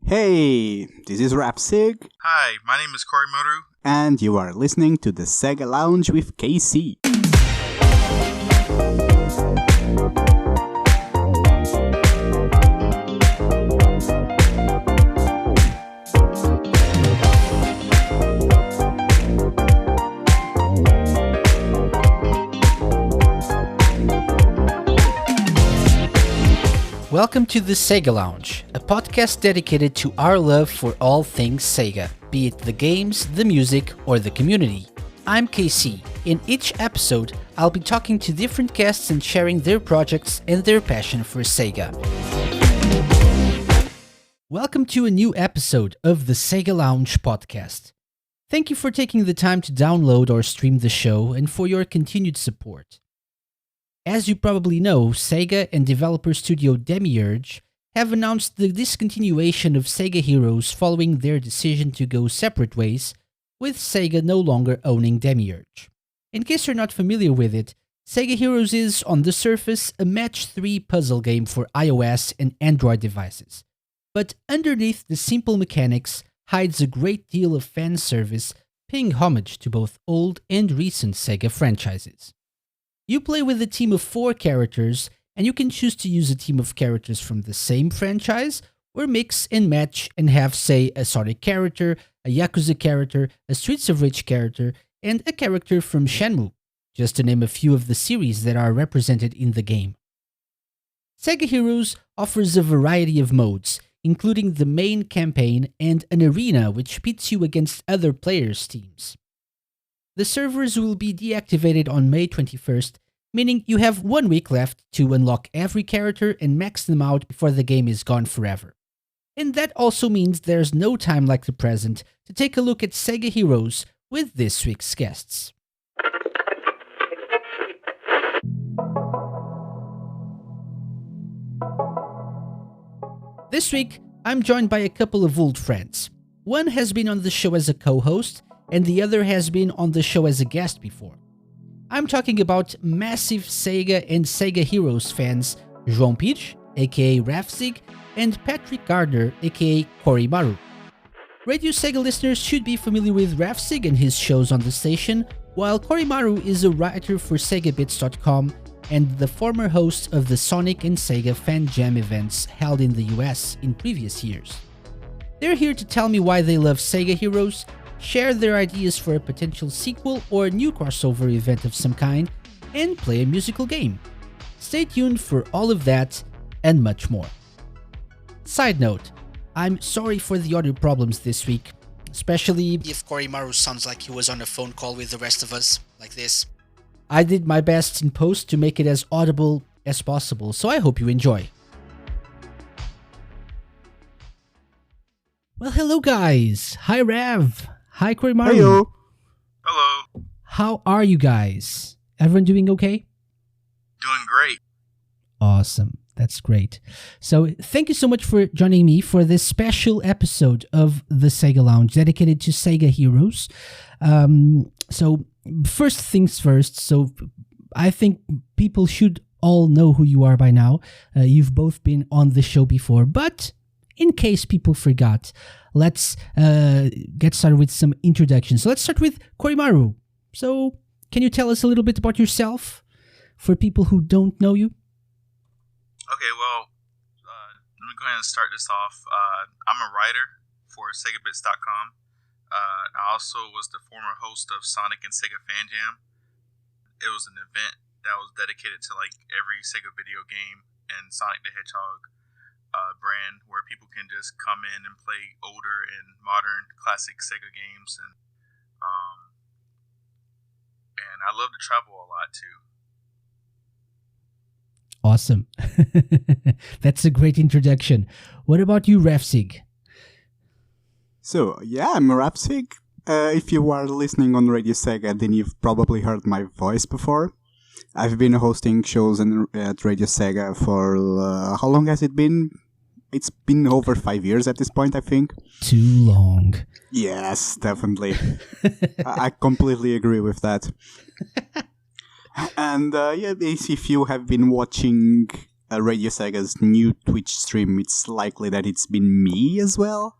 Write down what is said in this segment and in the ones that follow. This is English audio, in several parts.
Hey, this is Ravsieg, Hi, my name is Kori-Maru. and you are listening to the SEGA Lounge with KC. Welcome to the SEGA Lounge, a podcast dedicated to our love for all things SEGA, be it the games, the music, or the community. I'm KC. In each episode, I'll be talking to different guests and sharing their projects and their passion for SEGA. Welcome to a new episode of the SEGA Lounge podcast. Thank you for taking the time to download or stream the show and for your continued support. As you probably know, SEGA and developer studio Demiurge have announced the discontinuation of SEGA Heroes following their decision to go separate ways, with SEGA no longer owning Demiurge. In case you're not familiar with it, SEGA Heroes is, on the surface, a match 3 puzzle game for iOS and Android devices. But underneath the simple mechanics hides a great deal of fan service, paying homage to both old and recent SEGA franchises. You play with a team of 4 characters, and you can choose to use a team of characters from the same franchise, or mix and match and have, say, a Sonic character, a Yakuza character, a Streets of Rage character, and a character from Shenmue, just to name a few of the series that are represented in the game. SEGA Heroes offers a variety of modes, including the main campaign and an arena which pits you against other players' teams. The servers will be deactivated on May 21st, meaning you have 1 week left to unlock every character and max them out before the game is gone forever. And that also means there's no time like the present to take a look at SEGA Heroes with this week's guests. This week, I'm joined by a couple of old friends. One has been on the show as a co-host, and the other has been on the show as a guest before. I'm talking about massive SEGA and SEGA Heroes fans João Pires, aka Ravsieg, and Patrick Gardner, aka Kori-Maru. RadioSEGA listeners should be familiar with Ravsieg and his shows on the station, while Kori-Maru is a writer for SEGABits.com and the former host of the Sonic and SEGA fan jam events held in the US in previous years. They're here to tell me why they love SEGA Heroes, share their ideas for a potential sequel or new crossover event of some kind, and play a musical game. Stay tuned for all of that and much more. Side note, I'm sorry for the audio problems this week, especially if Kori-Maru sounds like he was on a phone call with the rest of us, like this. I did my best in post to make it as audible as possible, so I hope you enjoy. Well, hello guys! Hi Rav! Hi Kori-Maru! Heyo. Hello. How are you guys? Everyone doing okay? Doing great. Awesome. That's great. So thank you so much for joining me for this special episode of the SEGA Lounge dedicated to SEGA Heroes. So first things first. So I think people should all know who you are by now. You've both been on the show before, but in case people forgot, let's get started with some introductions. So let's start with Kori-Maru. So can you tell us a little bit about yourself for people who don't know you? Okay, well, let me go ahead and start this off. I'm a writer for SegaBits.com. I also was the former host of Sonic and SEGA Fan Jam. It was an event that was dedicated to like every SEGA video game and Sonic the Hedgehog brand, where people can just come in and play older and modern classic SEGA games, and I love to travel a lot too. Awesome. That's a great introduction. What about you, Ravsieg? So, yeah, I'm Ravsieg. If you are listening on Radio Sega, then you've probably heard my voice before. I've been hosting shows at Radio Sega for, how long has it been? It's been over 5 years at this point, I think. Too long. Yes, definitely. I completely agree with that. And if you have been watching RadioSEGA's new Twitch stream, it's likely that it's been me as well.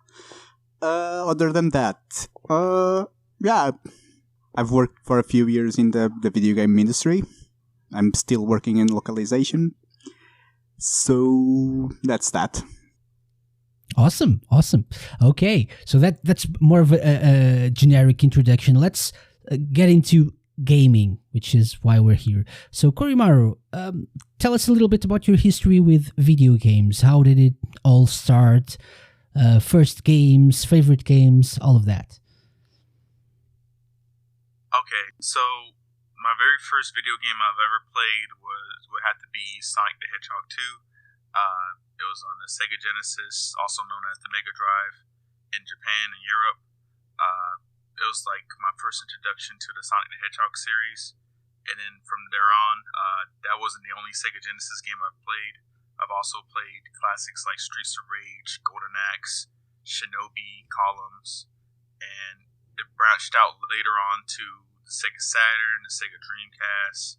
Other than that, yeah, I've worked for a few years in the video game industry. I'm still working in localization. So that's that. Awesome. Okay, so that's more of a generic introduction. Let's get into gaming, which is why we're here. So Kori-Maru, tell us a little bit about your history with video games. How did it all start? First games, favorite games, all of that. Okay, so my very first video game I've ever played would have to be Sonic the Hedgehog 2. It was on the Sega Genesis, also known as the Mega Drive, in Japan and Europe. It was like my first introduction to the Sonic the Hedgehog series, and then from there on, that wasn't the only Sega Genesis game I've played. I've also played classics like Streets of Rage, Golden Axe, Shinobi, Columns, and it branched out later on to the Sega Saturn, the Sega Dreamcast,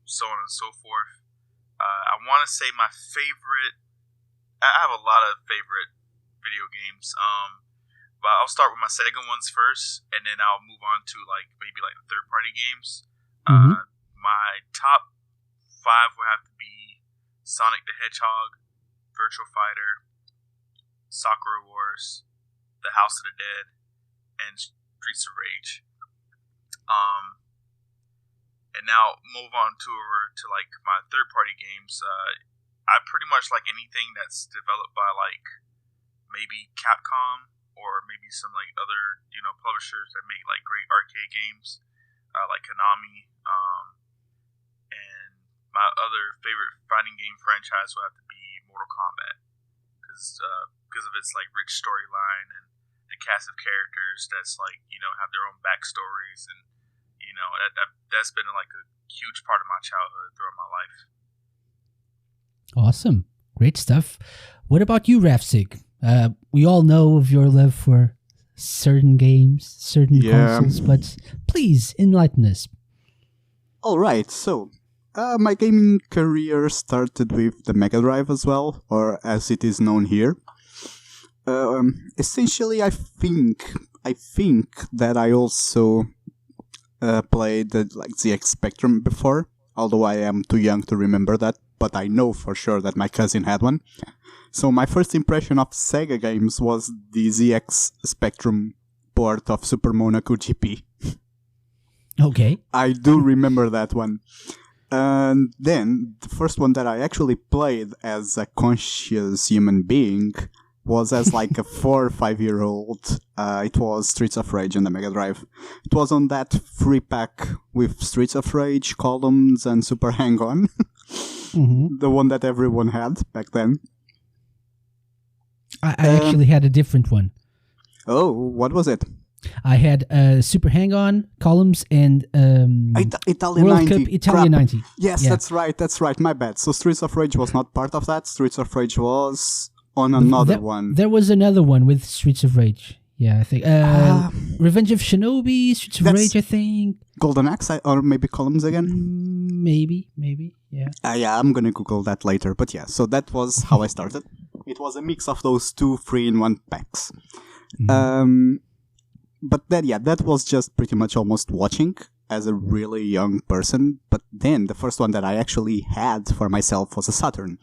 so on and so forth. I want to say my favorite. I have a lot of favorite video games. But I'll start with my Sega ones first, and then I'll move on to maybe the third-party games. My top 5 would have to be Sonic the Hedgehog, Virtual Fighter, Sakura Wars, The House of the Dead, and Streets of Rage. And now move on to my third-party games. I pretty much like anything that's developed by maybe Capcom, or maybe some other publishers that make great arcade games, like Konami. And my other favorite fighting game franchise would have to be Mortal Kombat, because of its rich storyline and the cast of characters that's have their own backstories, and that's been a huge part of my childhood throughout my life. Awesome, great stuff. What about you, Ravsieg? We all know of your love for certain games, certain consoles, but please enlighten us. Alright, so my gaming career started with the Mega Drive as well, or as it is known here. Essentially, I think that I also played the ZX Spectrum before, although I am too young to remember that, but I know for sure that my cousin had one. So my first impression of Sega games was the ZX Spectrum port of Super Monaco GP. Okay. I do remember that one. And then, the first one that I actually played as a conscious human being was as a 4 or 5 year old. It was Streets of Rage on the Mega Drive. It was on that free pack with Streets of Rage, Columns, and Super Hang-On. The one that everyone had back then. I actually had a different one. Oh, what was it? I had Super Hang-On, Columns, and Italian World 90. Cup Italian 90. Yes, Yeah. that's right, my bad. So Streets of Rage was not part of that. Streets of Rage was on another one. There was another one with Streets of Rage. Yeah, I think. Revenge of Shinobi, Streets of Rage, I think. Golden Axe, or maybe Columns again? Maybe, yeah. Yeah, I'm gonna Google that later. But yeah, so that was how I started. It was a mix of those 2 3-in-1 packs. But then, yeah, that was just pretty much almost watching as a really young person. But then the first one that I actually had for myself was a Saturn.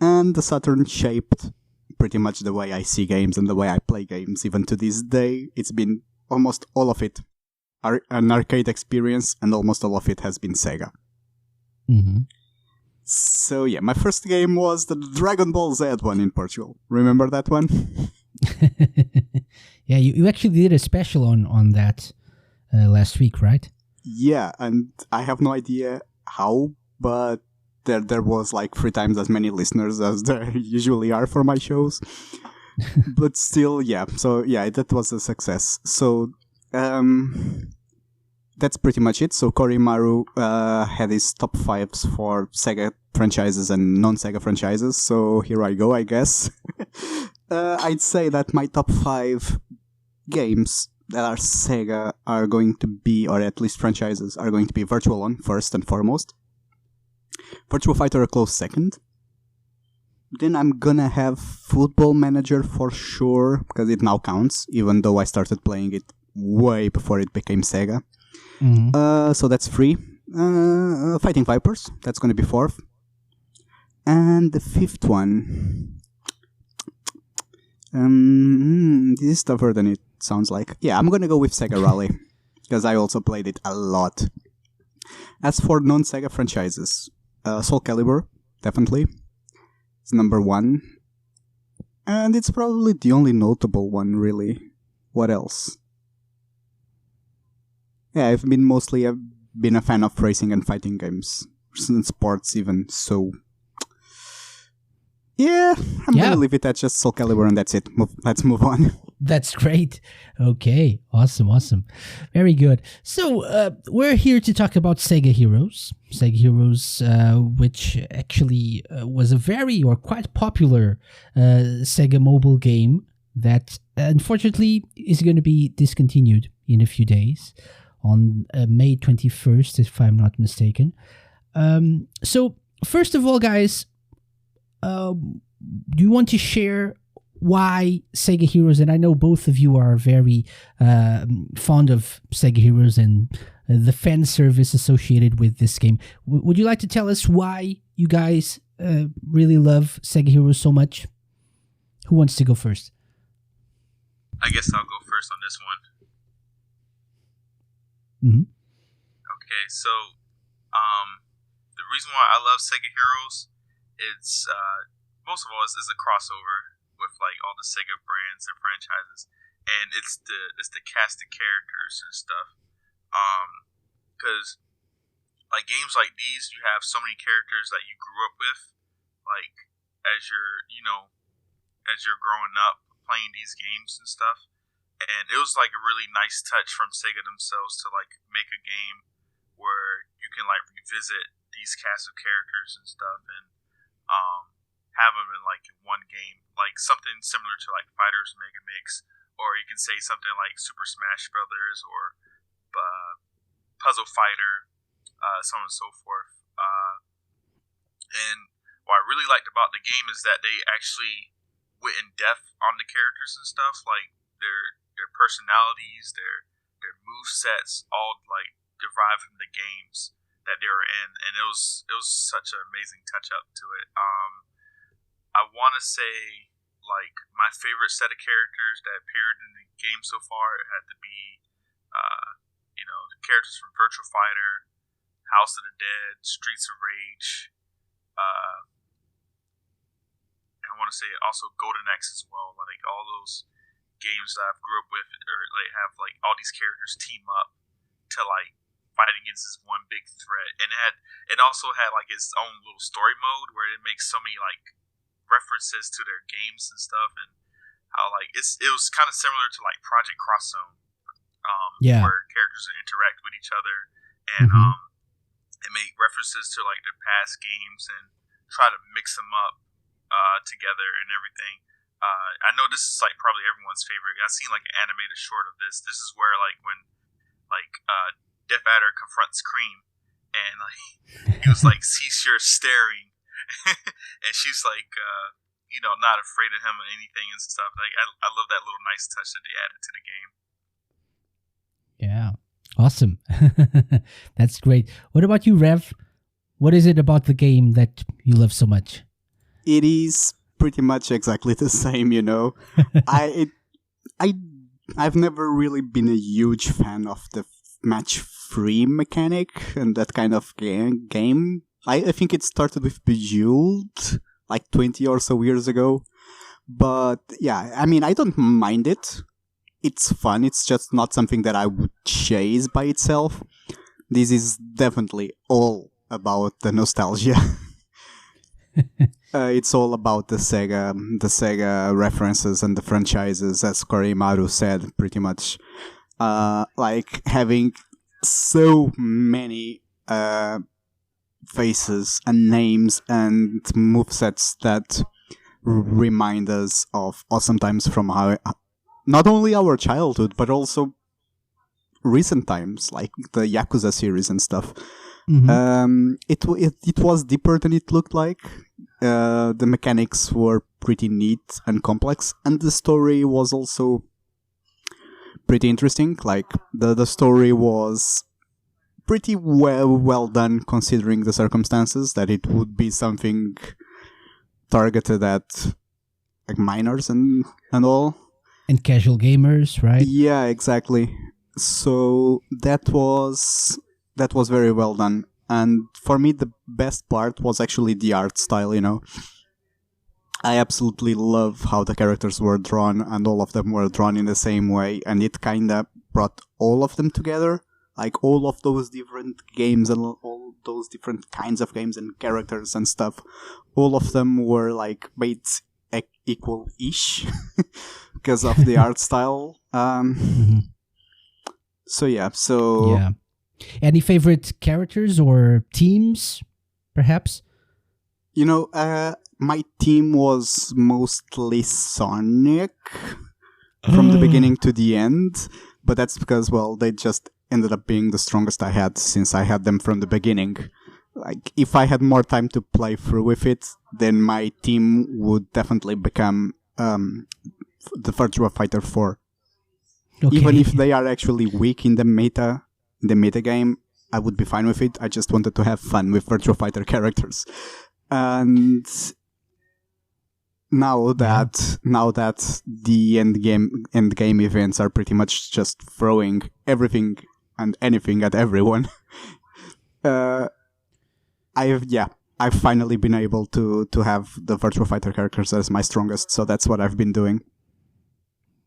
And the Saturn shaped pretty much the way I see games and the way I play games. Even to this day, it's been almost all of it an arcade experience, and almost all of it has been Sega. So yeah, my first game was the Dragon Ball Z one in Portugal. Remember that one? Yeah, you actually did a special on that last week, right? Yeah, and I have no idea how, but there was 3 times as many listeners as there usually are for my shows. But still, yeah. So yeah, that was a success. So that's pretty much it. So Kori-Maru had his top 5s for Sega franchises and non-Sega franchises. So here I go, I guess. I'd say that my top 5 games that are Sega are going to be, or at least franchises, are going to be Virtual On, first and foremost. Virtua Fighter a close second. Then I'm gonna have Football Manager for sure, because it now counts, even though I started playing it way before it became Sega. So that's 3. Fighting Vipers, that's gonna be 4th. And the 5th one... this is tougher than it sounds like. Yeah, I'm gonna go with Sega Rally, because I also played it a lot. As for non-Sega franchises, Soul Calibur, definitely. It's number 1. And it's probably the only notable one, really. What else? Yeah, I've been a fan of racing and fighting games. And sports even, so... Yeah, I'm gonna leave it at just Soul Calibur and that's it. Let's move on. That's great. Okay, awesome. Very good. So, we're here to talk about SEGA Heroes. SEGA Heroes, which actually was a very or quite popular SEGA mobile game that unfortunately is going to be discontinued in a few days on May 21st, if I'm not mistaken. So, first of all, guys, do you want to share why SEGA Heroes? And I know both of you are very fond of SEGA Heroes and the fan service associated with this game. Would you like to tell us why you guys really love SEGA Heroes so much? Who wants to go first? I guess I'll go first on this one. Okay, so the reason why I love SEGA Heroes, it's most of all is a crossover with like all the Sega brands and franchises, and it's the cast of characters and stuff. Because like games like these, you have so many characters that you grew up with, like as you're growing up playing these games and stuff. And it was like a really nice touch from Sega themselves to like make a game where you can like revisit these cast of characters and stuff and have them in like one game, like something similar to like Fighters Mega Mix, or you can say something like Super Smash Brothers or Puzzle Fighter, so on and so forth. And what I really liked about the game is that they actually went in depth on the characters and stuff, like their personalities, their move sets, all like derived from the games that they were in, and it was such an amazing touch up to it. I want to say like my favorite set of characters that appeared in the game so far had to be, the characters from Virtua Fighter, House of the Dead, Streets of Rage. And I want to say also Golden Axe as well. Like all those games that I've grew up with, or like have like all these characters team up to like fight against this one big threat, and it also had like its own little story mode where it makes so many like references to their games and stuff, and how like it was kind of similar to like Project Cross Zone, where characters interact with each other, and it made references to like their past games and try to mix them up together and everything. I know this is like probably everyone's favorite. I've seen like an animated short of this. This is where like when like Death Adder confronts Cream, and like he was like he's sure staring, and she's like not afraid of him or anything and stuff. Like I love that little nice touch that they added to the game. Yeah, awesome. That's great. What about you, Rev? What is it about the game that you love so much? It is pretty much exactly the same, I've never really been a huge fan of the match-free mechanic and that kind of game. I think it started with Bejeweled like 20 or so years ago. But yeah, I mean, I don't mind it. It's fun. It's just not something that I would chase by itself. This is definitely all about the nostalgia. It's all about the Sega references and the franchises, as Kori-Maru said, pretty much. Like having so many faces and names and movesets that remind us of awesome times from not only our childhood, but also recent times, like the Yakuza series and stuff. It was deeper than it looked like. The mechanics were pretty neat and complex, and the story was also pretty interesting. Like the story was pretty well done considering the circumstances, that it would be something targeted at like minors and all. And casual gamers, right? Yeah, exactly. So that was very well done. And for me, the best part was actually the art style, you know. I absolutely love how the characters were drawn, and all of them were drawn in the same way, and it kind of brought all of them together. Like all of those different games and all those different kinds of games and characters and stuff, all of them were like made equal-ish because of the art style. So yeah. Any favorite characters or teams, perhaps? You know, my team was mostly Sonic from the beginning to the end, but that's because, well, they just ended up being the strongest I had since I had them from the beginning. Like, if I had more time to play through with it, then my team would definitely become the Virtua Fighter 4. Okay. Even if they are actually weak in the meta game, I would be fine with it. I just wanted to have fun with Virtua Fighter characters. And now that the end game events are pretty much just throwing everything and anything at everyone, I've finally been able to have the Virtua Fighter characters as my strongest, so that's what I've been doing.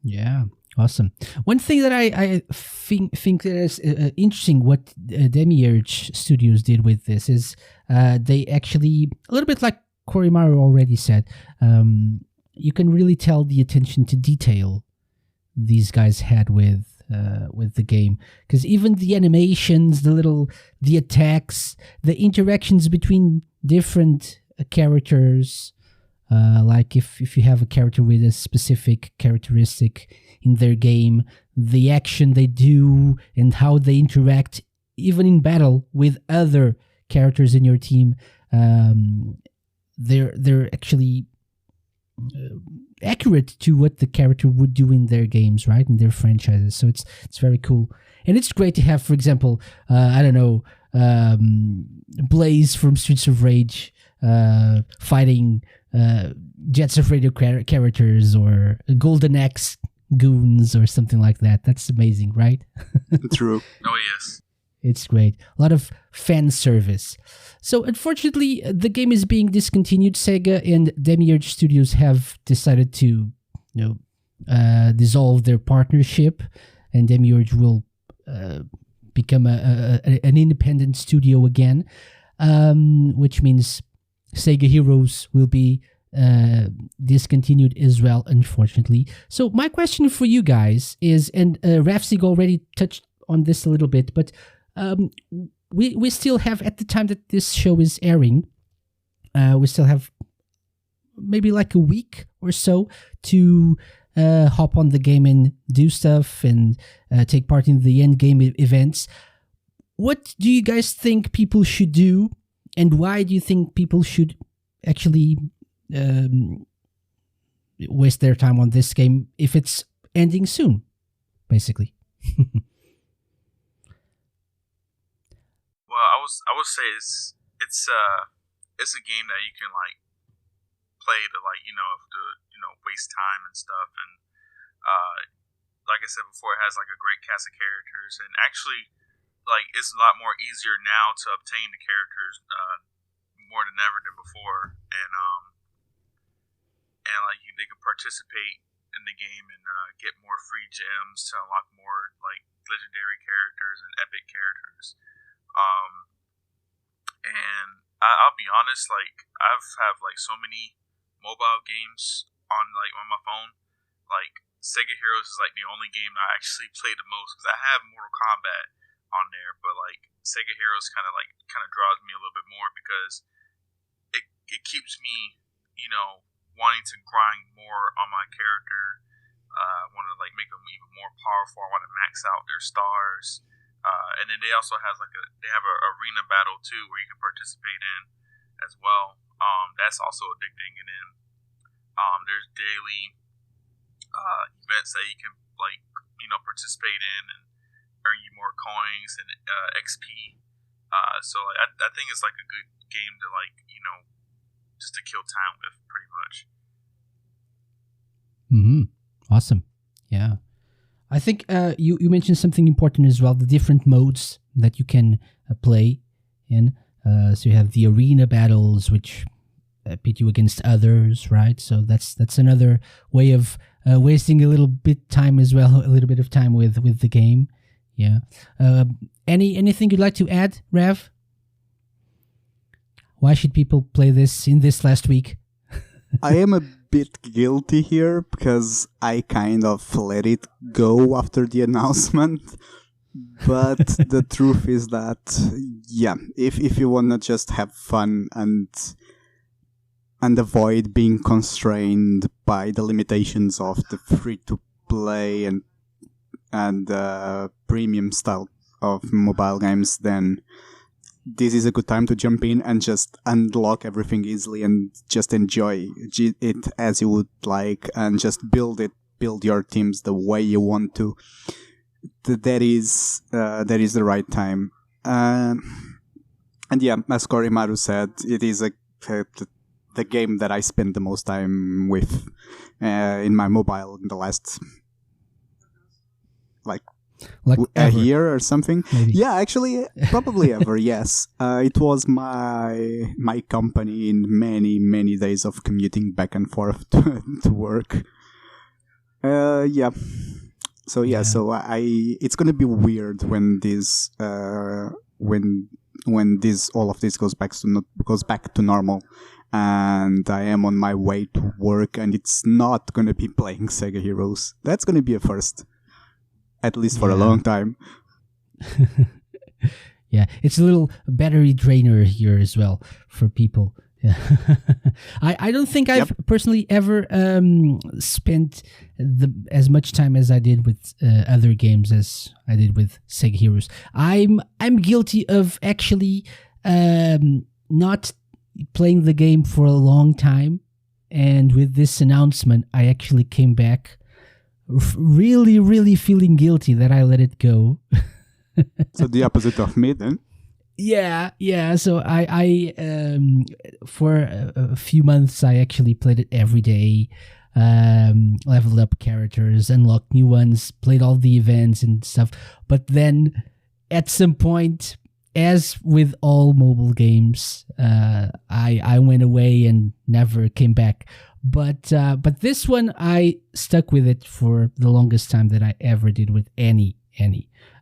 Yeah, awesome. One thing that I think that is interesting, what Demiurge Studios did with this is they actually, a little bit like Kori-Maru already said, you can really tell the attention to detail these guys had with the game, because even the animations, the attacks, the interactions between different characters, like if you have a character with a specific characteristic in their game, the action they do and how they interact, even in battle with other characters in your team, they're actually accurate to what the character would do in their games, right, in their franchises. So it's very cool, and it's great to have, for example, Blaze from Streets of Rage fighting Jets of Radio characters, or Golden Axe goons, or something like that. That's amazing, right? True. Oh yes. It's great. A lot of fan service. So unfortunately, the game is being discontinued. Sega and Demiurge Studios have decided to, dissolve their partnership, and Demiurge will become an independent studio again, which means SEGA Heroes will be discontinued as well, unfortunately. So my question for you guys is, and Ravsieg already touched on this a little bit, but we still have, at the time that this show is airing, we still have maybe like a week or so to hop on the game and do stuff and take part in the end game events. What do you guys think people should do, and why do you think people should actually waste their time on this game if it's ending soon, basically? Well, I would say it's a game that you can like play to waste time and stuff, and like I said before, it has like a great cast of characters, and actually like it's a lot more easier now to obtain the characters more than ever than before, and like they can participate in the game and get more free gems to unlock more like legendary characters and epic characters. And I'll be honest, like I've have like so many mobile games on my phone. Like SEGA Heroes is like the only game I actually play the most, because I have Mortal Kombat on there, but like SEGA Heroes kind of draws me a little bit more, because it keeps me, wanting to grind more on my character. I want to like make them even more powerful. I want to max out their stars. And then they also have they have a arena battle too where you can participate in as well. That's also addicting. And then there's daily events that you can participate in and earn you more coins and XP. So I think it's like a good game to just to kill time with, pretty much. Awesome. Yeah. I think you mentioned something important as well, the different modes that you can play in. So you have the arena battles, which pit you against others, right? So that's another way of wasting a little bit time as well, a little bit of time with the game. Yeah. Anything you'd like to add, Rav? Why should people play this in this last week? I am a bit guilty here because I kind of let it go after the announcement. But the truth is that, yeah, if you want to just have fun and avoid being constrained by the limitations of the free-to-play and premium style of mobile games, then this is a good time to jump in and just unlock everything easily and just enjoy it as you would like and just build your teams the way you want to. That is the right time. And yeah, as Kori-Maru said, it is the game that I spend the most time with in my mobile in the last like a year or something. Maybe. Yeah, actually, probably ever. Yes, it was my company in many days of commuting back and forth to work. Yeah. So so it's gonna be weird when this when this all of this goes back to normal, and I am on my way to work, and it's not gonna be playing SEGA Heroes. That's gonna be a first, at least for a long time. Yeah, it's a little battery drainer here as well for people. Yeah. I don't think I've personally ever spent as much time as I did with other games as I did with SEGA Heroes. I'm guilty of actually not playing the game for a long time, and with this announcement, I actually came back really feeling guilty that I let it go. So the opposite of me then. Yeah. So I for a few months I actually played it every day, leveled up characters, unlocked new ones, played all the events and stuff. But then at some point, as with all mobile games, I went away and never came back. But this one I stuck with it for the longest time that I ever did with any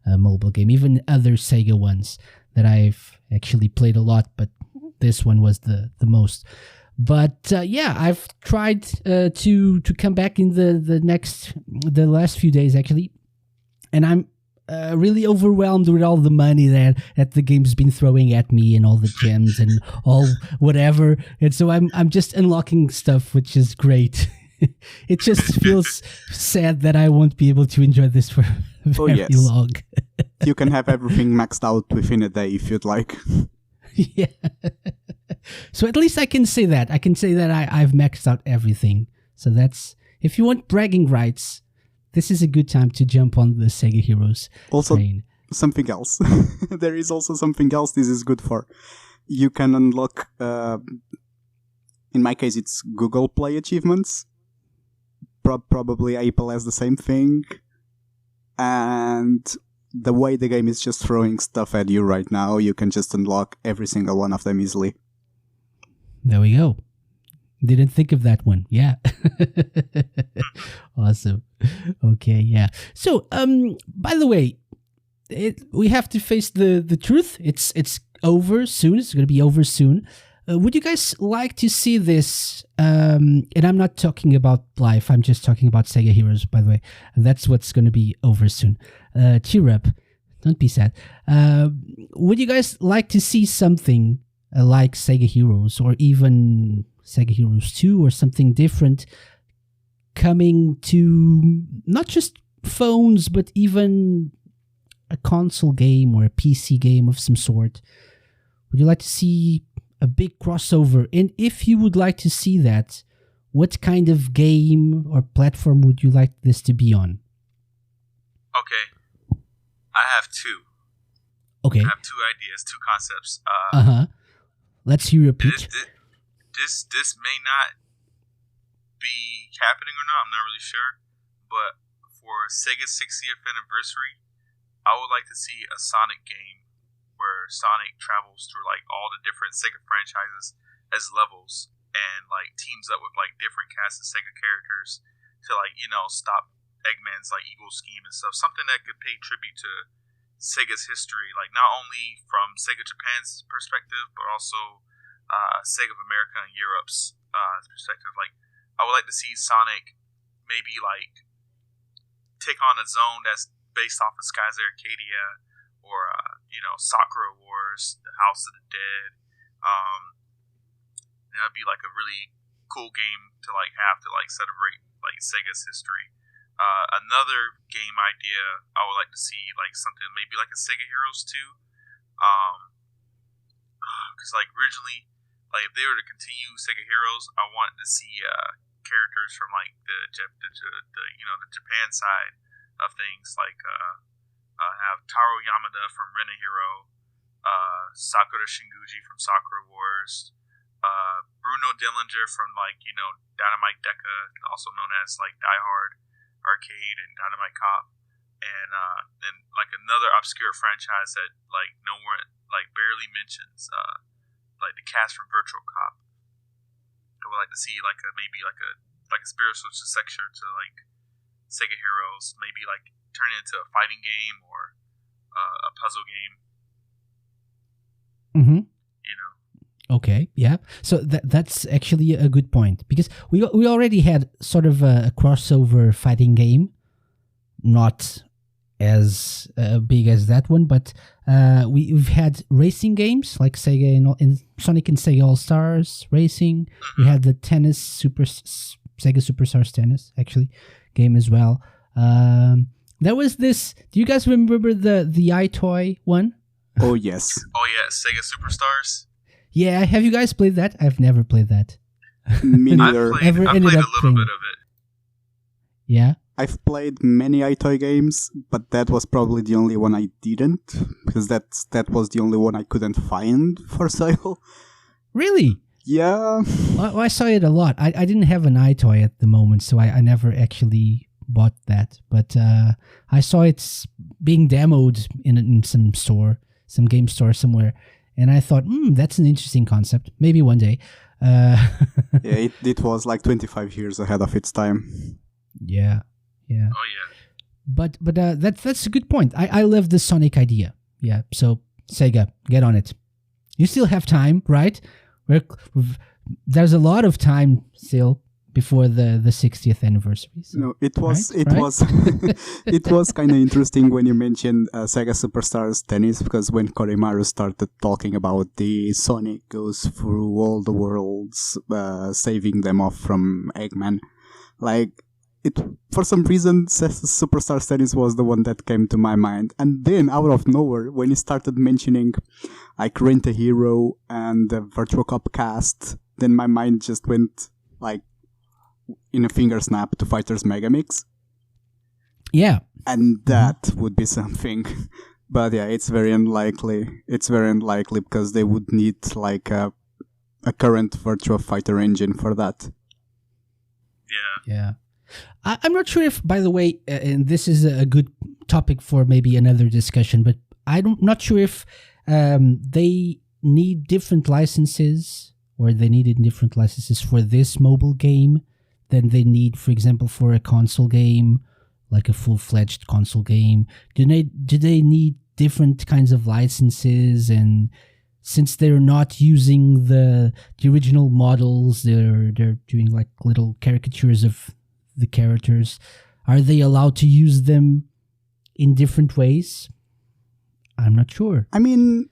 mobile game, even other Sega ones that I've actually played a lot, but this one was the most. But yeah, I've tried to come back in the last few days actually, and I'm really overwhelmed with all the money that the game's been throwing at me and all the gems and all whatever. And so I'm just unlocking stuff, which is great. It just feels sad that I won't be able to enjoy this for very long. You can have everything maxed out within a day if you'd like. Yeah. So at least I can say that. I can say that I've maxed out everything. So that's, if you want bragging rights, this is a good time to jump on the SEGA Heroes train. Something else. There is also something else this is good for. You can unlock, in my case, it's Google Play achievements. Probably Apple has the same thing. And the way the game is just throwing stuff at you right now, you can just unlock every single one of them easily. There we go. Didn't think of that one. Yeah. Awesome. Okay, yeah. So, by the way, we have to face the truth. It's over soon. It's going to be over soon. Would you guys like to see this? And I'm not talking about live. I'm just talking about SEGA Heroes, by the way. That's what's going to be over soon. Cheer up. Don't be sad. Would you guys like to see something like SEGA Heroes, or even SEGA Heroes 2 or something different, coming to not just phones, but even a console game or a PC game of some sort? Would you like to see a big crossover? And if you would like to see that, what kind of game or platform would you like this to be on? Okay. I have two. Okay. I have two ideas, two concepts. Let's hear your pitch. This may not be happening or not. I'm not really sure. But for Sega's 60th anniversary, I would like to see a Sonic game where Sonic travels through like all the different Sega franchises as levels and like teams up with like different casts of Sega characters to like, stop Eggman's like evil scheme and stuff. Something that could pay tribute to Sega's history, like not only from Sega Japan's perspective, but also Sega of America and Europe's perspective. Like, I would like to see Sonic maybe like take on a zone that's based off of Skies Arcadia or Sakura Wars, The House of the Dead. That'd be like a really cool game to like have to like celebrate like Sega's history. Another game idea I would like to see like something maybe like a SEGA Heroes 2. Because like originally, like if they were to continue SEGA Heroes, I wanted to see characters from like the Japan side of things, like have Taro Yamada from Ren Hero, Sakura Shinguji from Sakura Wars, Bruno Dillinger from like Dynamite Deca, also known as like Die Hard Arcade and Dynamite Cop, and like another obscure franchise that like no one like barely mentions, like the cast from Virtual Cop. I would like to see like maybe like a spiritual successor to like SEGA Heroes, maybe like turn it into a fighting game or a puzzle game. Okay, yeah. So that's actually a good point, because we already had sort of a crossover fighting game, not as big as that one, but we've had racing games like Sega and Sonic and Sega All Stars Racing. We had the tennis Sega Superstars Tennis actually game as well. There was this. Do you guys remember the iToy one? Oh yes. Oh yeah, Sega Superstars. Yeah, have you guys played that? I've never played that. Me neither. I played a little bit of it. Yeah? I've played many iToy games, but that was probably the only one I didn't, because that was the only one I couldn't find for sale. Really? Yeah. I saw it a lot. I didn't have an iToy at the moment, so I never actually bought that. But I saw it being demoed in some store, some game store somewhere. And I thought, that's an interesting concept. Maybe one day. Yeah, it was like 25 years ahead of its time. Yeah. Oh yeah. But that's a good point. I love the Sonic idea. Yeah. So Sega, get on it. You still have time, right? There's a lot of time still before the 60th anniversary. So, no, it was right? it was kind of interesting when you mentioned Sega Superstars Tennis, because when Kori-Maru started talking about the Sonic goes through all the worlds, saving them off from Eggman, like it for some reason Superstars Tennis was the one that came to my mind, and then out of nowhere when he started mentioning like Rent a Hero and the Virtual Cop cast, then my mind just went like in a finger snap to Fighters Megamix. Yeah. And that would be something. But yeah, it's very unlikely. It's very unlikely because they would need like a current Virtua Fighter engine for that. Yeah. I'm not sure if, by the way, and this is a good topic for maybe another discussion, but I'm not sure if they need different licenses, or they needed different licenses for this mobile game than they need, for example, for a console game, like a full-fledged console game. Do they need different kinds of licenses? And since they're not using the original models, they're doing like little caricatures of the characters. Are they allowed to use them in different ways? I'm not sure. I mean,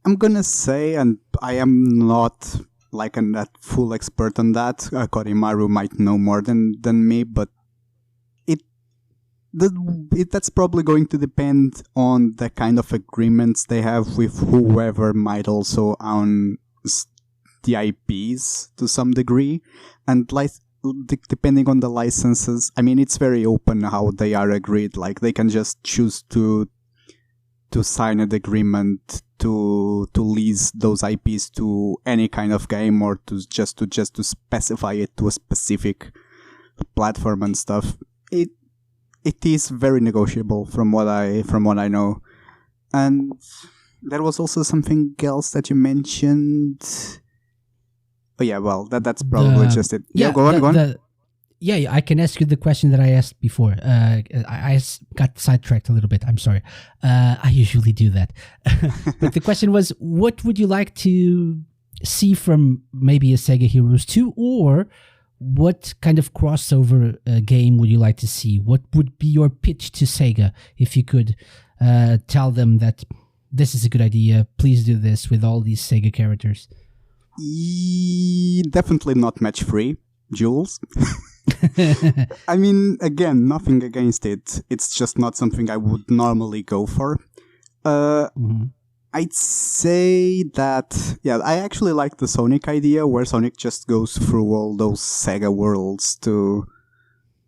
I'm gonna say, and I am not like a full expert on that. Kori-Maru might know more than me, but That's probably going to depend on the kind of agreements they have with whoever might also own the IPs to some degree, and depending on the licenses. I mean, it's very open how they are agreed. Like, they can just choose to sign an agreement to lease those IPs to any kind of game, or to specify it to a specific platform and stuff. It is very negotiable from what I know. And there was also something else that you mentioned. Oh yeah, well that's probably just it. Yeah, go on. Yeah, I can ask you the question that I asked before. I got sidetracked a little bit. I'm sorry. I usually do that. But the question was, what would you like to see from maybe a SEGA Heroes 2, or what kind of crossover game would you like to see? What would be your pitch to SEGA if you could tell them that this is a good idea, please do this with all these SEGA characters? Definitely not match free, Jules. I mean, again, nothing against it. It's just not something I would normally go for. I'd say that, yeah, I actually like the Sonic idea, where Sonic just goes through all those SEGA worlds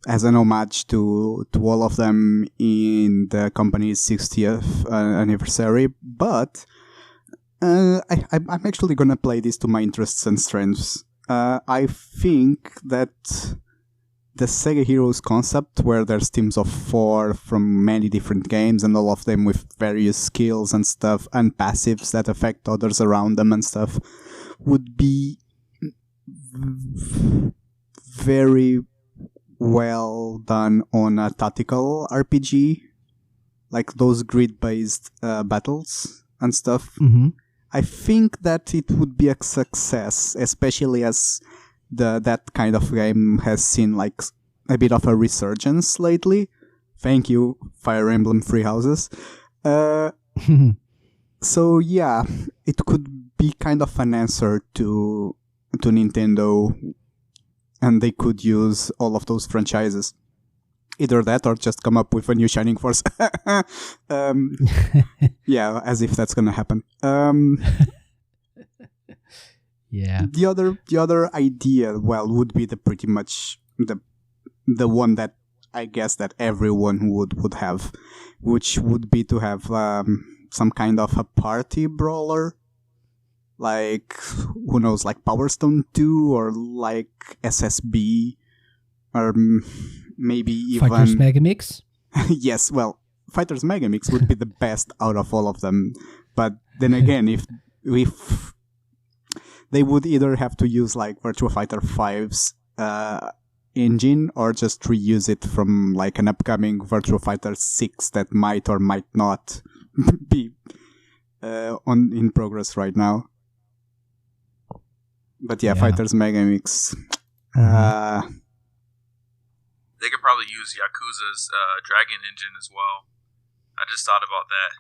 as an homage to all of them in the company's 60th anniversary. But I'm actually gonna play this to my interests and strengths. I think that the SEGA Heroes concept, where there's teams of 4 from many different games, and all of them with various skills and stuff, and passives that affect others around them and stuff, would be very well done on a tactical RPG, like those grid-based battles and stuff. I think that it would be a success, especially as that kind of game has seen like a bit of a resurgence lately. Thank you, Fire Emblem Free Houses. So yeah, it could be kind of an answer to Nintendo, and they could use all of those franchises. Either that, or just come up with a new Shining Force. Yeah, as if that's gonna happen. Yeah. The other idea, well, would be pretty much the one that I guess that everyone would have, which would be to have some kind of a party brawler, like, who knows, like Power Stone 2, or like SSB, or maybe even Fighters Megamix. Yes, well, Fighters Megamix would be the best out of all of them. But then again, if they would either have to use like Virtua Fighter 5's engine, or just reuse it from like an upcoming Virtua Fighter 6 that might or might not be in progress right now. But yeah, Fighters Megamix. They could probably use Yakuza's Dragon engine as well. I just thought about that.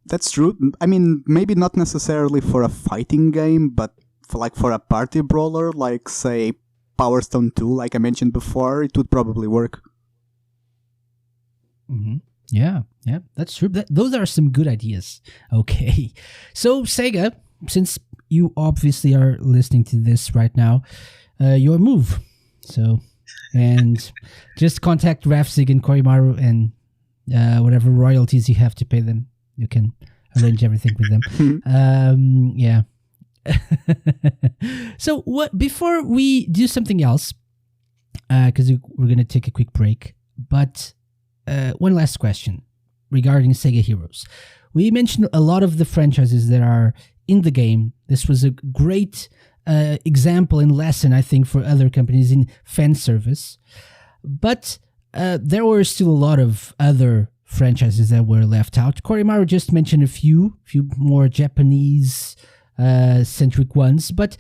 That's true. I mean, maybe not necessarily for a fighting game, but for a party brawler, like, say, Power Stone 2, like I mentioned before, it would probably work. Yeah, that's true. Those are some good ideas. Okay. So, SEGA, since you obviously are listening to this right now, your move. So, and just contact Ravsieg and Kori-Maru, and whatever royalties you have to pay them, you can arrange everything with them. Yeah. So before we do something else, because we're going to take a quick break, but one last question regarding SEGA Heroes. We mentioned a lot of the franchises that are in the game. This was a great example and lesson, I think, for other companies in fan service. But there were still a lot of other franchises that were left out. Kori-Maru just mentioned a few more Japanese centric ones. But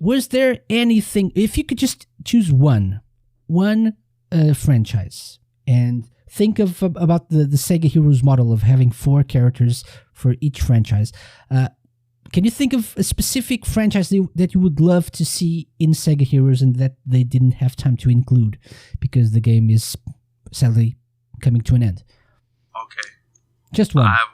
was there anything, if you could just choose one franchise, and think about the SEGA Heroes model of having 4 characters for each franchise. Can you think of a specific franchise that you would love to see in SEGA Heroes and that they didn't have time to include because the game is sadly coming to an end. Okay. Just one. I have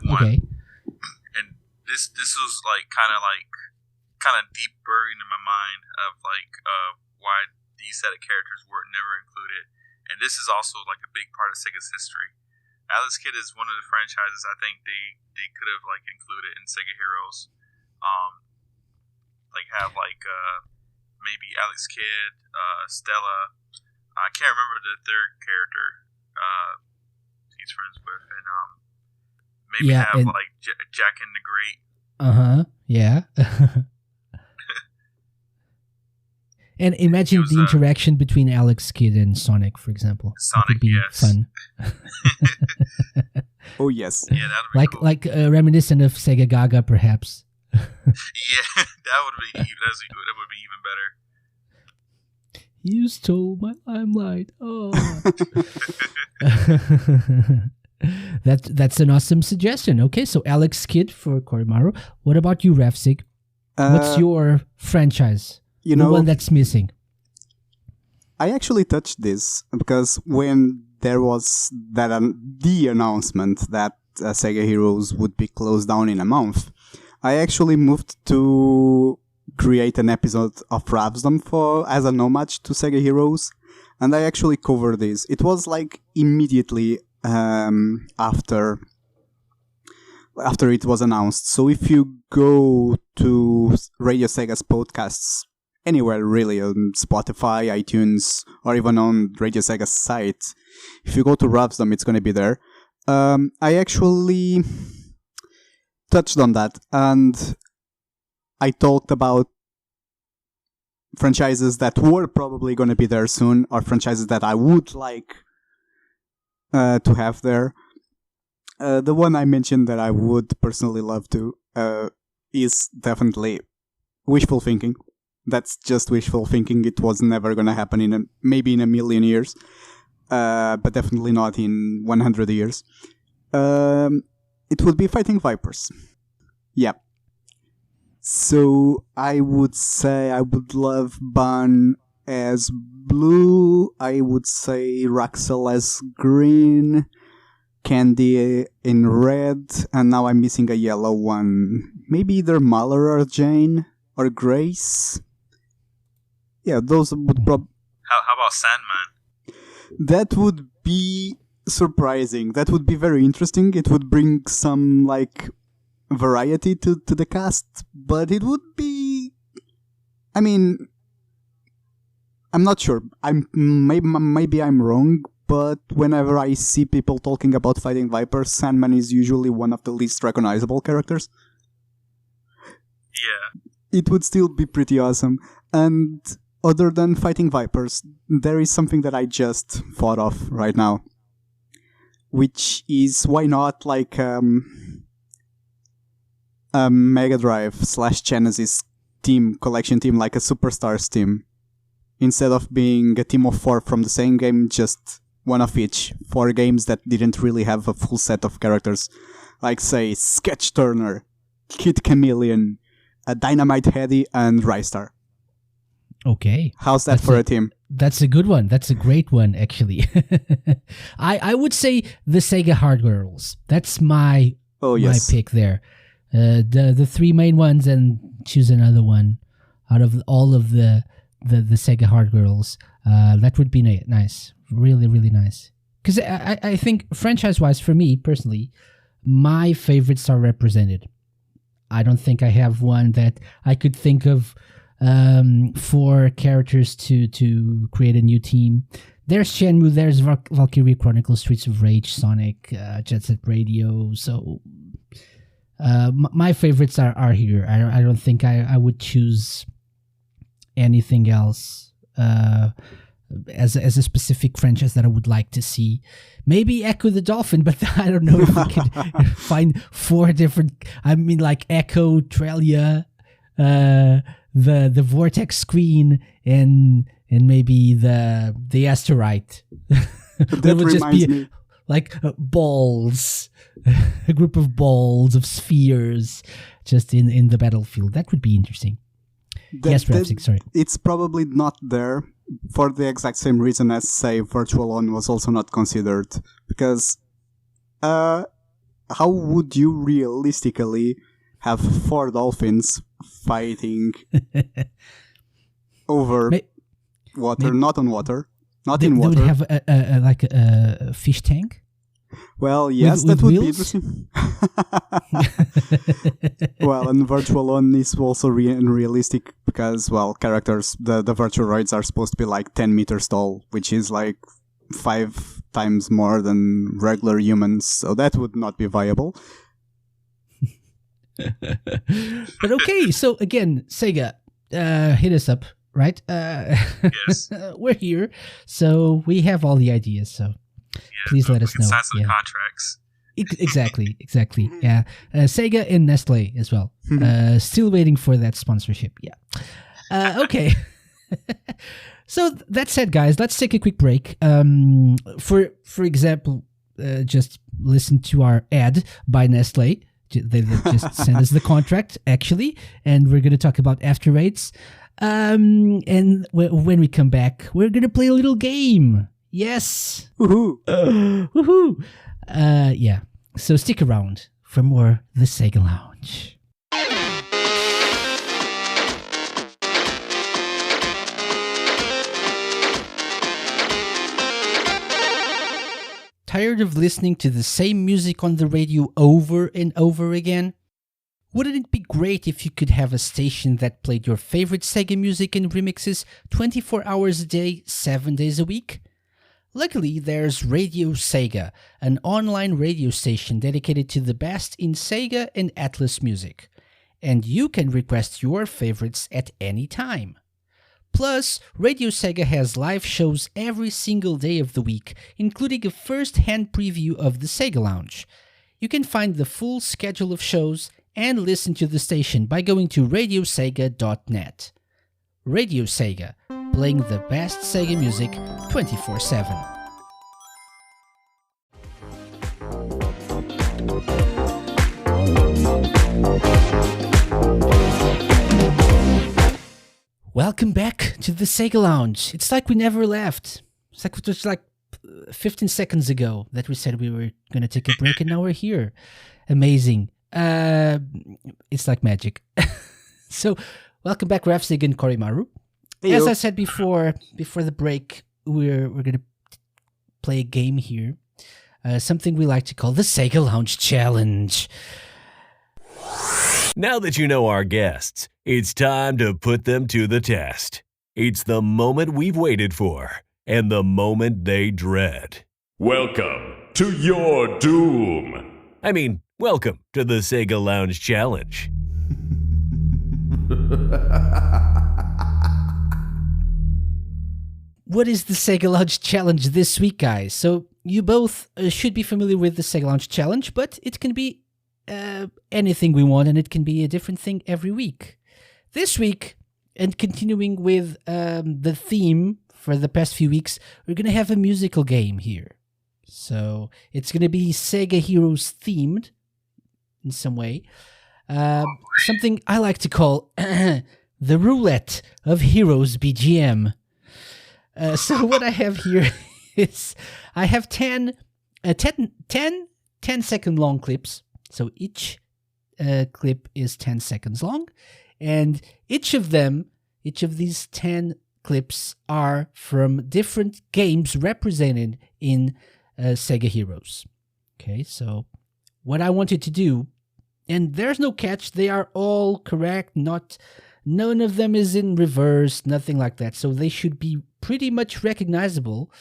one. Okay. And this was kind of deep buried in my mind of why these set of characters were never included. And this is also like a big part of Sega's history. Alex Kidd is one of the franchises I think they could have included in SEGA Heroes. Maybe Alex Kidd, Stella. I can't remember the third character he's friends with, and maybe Jack and the Great. Yeah. And imagine the interaction between Alex Kidd and Sonic, for example. Sonic, that would be fun. Oh yes. Yeah, that would be cool. Reminiscent of Sega Gaga, perhaps. Yeah, that would be even better. You stole my limelight. Oh. That's an awesome suggestion. Okay, so Alex Kidd for Kori-Maru. What about you, Ravsieg? What's your franchise? The one that's missing. I actually touched this because when there was the announcement that SEGA Heroes would be closed down in a month, I actually moved to create an episode of Ravsdom as an homage to SEGA Heroes, and I actually covered this. It was immediately after it was announced. So if you go to RadioSEGA's podcasts, anywhere really, on Spotify, iTunes, or even on RadioSEGA's site, if you go to Ravsdom, it's going to be there. I actually touched on that, and I talked about franchises that were probably going to be there soon, or franchises that I would like to have there. The one I mentioned that I would personally love to is definitely wishful thinking. That's just wishful thinking. It was never going to happen maybe in a million years, but definitely not in 100 years. It would be Fighting Vipers. Yeah. So I would say I would love Ban as blue. I would say Raxel as green. Candy in red. And now I'm missing a yellow one. Maybe either Mahler or Jane or Grace. Yeah, those would probably... How about Sandman? That would be surprising. That would be very interesting. It would bring some, variety to the cast, but it would be... I mean, I'm not sure. Maybe I'm wrong, but whenever I see people talking about Fighting Vipers, Sandman is usually one of the least recognizable characters. Yeah. It would still be pretty awesome. And other than Fighting Vipers, there is something that I just thought of right now, which is, why not a Mega Drive / Genesis collection team, like a Superstars team. Instead of being a team of 4 from the same game, just one of each. 4 games that didn't really have a full set of characters. Like, say, Sketch Turner, Kid Chameleon, Dynamite Heady, and Rystar. Okay. How's that for a team? That's a good one. That's a great one, actually. I would say the SEGA Hardware rules. That's my pick there. The 3 main ones, and choose another one out of all of the SEGA Hardware rules. That would be nice. Really, really nice. Because I think franchise-wise, for me personally, my favorites are represented. I don't think I have one that I could think of for characters to create a new team. There's Shenmue, there's Valkyrie Chronicles, Streets of Rage, Sonic, Jet Set Radio. So my favorites are here. I don't think I would choose anything else as a specific franchise that I would like to see. Maybe Echo the Dolphin, but I don't know if we could find 4 different. I mean, like Echo, Trelia, the Vortex Queen, and maybe the Asteroid. That would just be me. Like balls, a group of balls of spheres, just in the battlefield. That would be interesting. Yes, Ravsieg, sorry. It's probably not there for the exact same reason as, say, Virtual On was also not considered. Because how would you realistically have 4 dolphins fighting over water, not on water, not in water? They would have like a fish tank? Well, yes, with that would wheels? be interesting. Well, and Virtual On is also unrealistic because, well, characters, the Virtualoids are supposed to be like 10 meters tall, which is like 5 times more than regular humans, so that would not be viable. But okay, so again, SEGA, hit us up, right? Yes. We're here, so we have all the ideas, so please let us know. Sign some contracts. Exactly. Yeah, SEGA and Nestle as well. Still waiting for that sponsorship. Yeah. Okay. So that said, guys, let's take a quick break. For example, just listen to our ad by Nestle. They just sent us the contract, actually, and we're going to talk after rates. And when we come back, we're going to play a little game. Yes. Woohoo. Woohoo. Yeah. So stick around for more The SEGA Lounge. Tired of listening to the same music on the radio over and over again? Wouldn't it be great if you could have a station that played your favorite SEGA music and remixes 24 hours a day, 7 days a week? Luckily, there's RadioSEGA, an online radio station dedicated to the best in SEGA and Atlas music. And you can request your favorites at any time. Plus, RadioSEGA has live shows every single day of the week, including a first-hand preview of the SEGA Lounge. You can find the full schedule of shows and listen to the station by going to radiosega.net. RadioSEGA, playing the best SEGA music 24/7. Welcome back to the SEGA Lounge. It's like we never left. It's like it was like 15 seconds ago that we said we were going to take a break, and now we're here. Amazing. It's like magic. So, welcome back, Ravsieg and Kori-Maru. As I said before the break, we're going to play a game here. Something we like to call the SEGA Lounge Challenge. Now that you know our guests, it's time to put them to the test. It's the moment we've waited for, and the moment they dread. Welcome to your doom. I mean, welcome to the SEGA Lounge Challenge. What is the SEGA Lounge Challenge this week, guys? So, you both should be familiar with the SEGA Lounge Challenge, but it can be anything we want, and it can be a different thing every week. This week, and continuing with the theme for the past few weeks, we're going to have a musical game here. So it's going to be SEGA Heroes themed in some way. Something I like to call the Roulette of Heroes BGM. So what I have here is I have 10 10-second long clips. So each clip is 10 seconds long, and each of these 10 clips are from different games represented in SEGA Heroes. Okay, so what I wanted to do, and there's no catch, they are all correct, none of them is in reverse, nothing like that, so they should be pretty much recognizable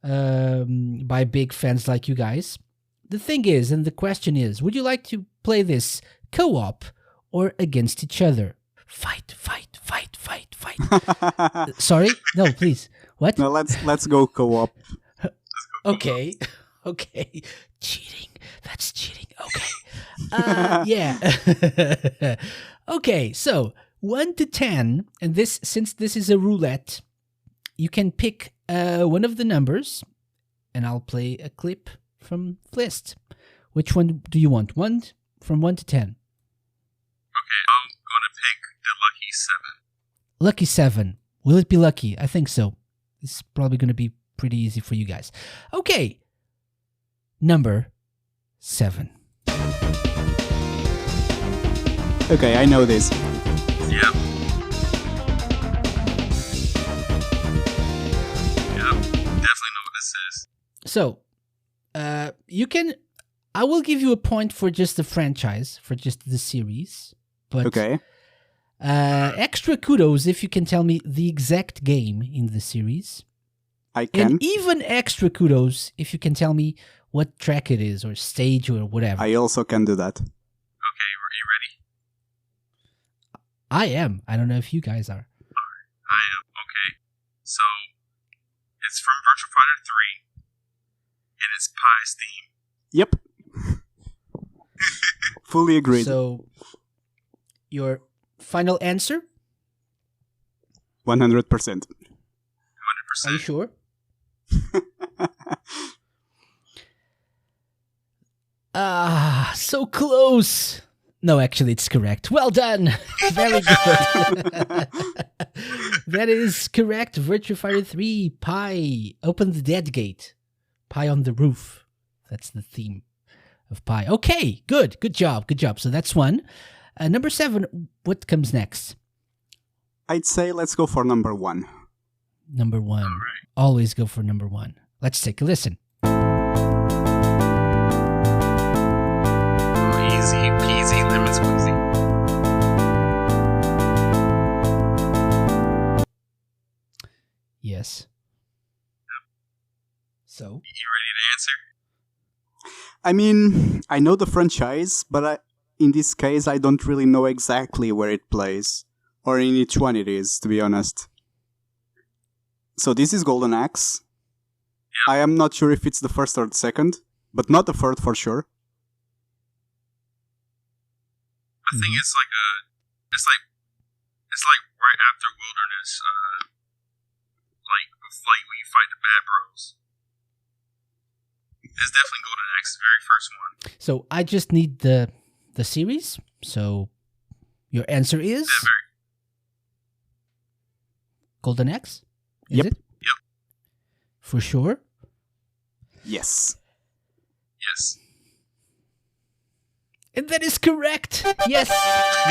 by big fans like you guys. The thing is, and the question is, would you like to play this co-op or against each other? Fight. Sorry? No, please. What? No, let's go co-op. Okay. Cheating. That's cheating. Okay. Yeah. Okay, so 1 to 10, and since this is a roulette, you can pick one of the numbers, and I'll play a clip from the list. Which one do you want? From 1 to 10. Okay, I'm going to pick the lucky 7. Lucky 7. Will it be lucky? I think so. This is probably going to be pretty easy for you guys. Okay. Number 7. Okay, I know this. Yep. Yep. Definitely know what this is. So, I will give you a point for just the franchise, for just the series. But Okay. Extra kudos if you can tell me the exact game in the series. I can. And even extra kudos if you can tell me what track it is or stage or whatever. I also can do that. Okay, are you ready? I am. I don't know if you guys are. I am. Okay. So, it's from Virtua Fighter 3, and it's Pi's theme. Yep. Fully agreed. So, your final answer? 100%. 100%. Are you sure? So close. No, actually, it's correct. Well done. Very good. That is correct. Virtua Fighter 3, Pi. Open the dead gate. Pi on the roof. That's the theme of Pi. Okay, good. Good job. Good job. So that's one. Number 7, what comes next? I'd say let's go for number 1. Number 1. All right. Always go for number 1. Let's take a listen. Easy peasy lemon squeezy. Yes. So? You ready to answer? I mean, I know the franchise, but in this case, I don't really know exactly where it plays, or in each one it is, to be honest. So this is Golden Axe. Yep. I am not sure if it's the first or the second, but not the third for sure. I think it's like right after Wilderness, like when you fight the bad bros. It's definitely Golden Axe, the very first one. So I just need the series. So your answer is Yeah, very. Golden Axe? Is Yep. it? Yep. For sure? Yes. Yes. And that is correct. Yes.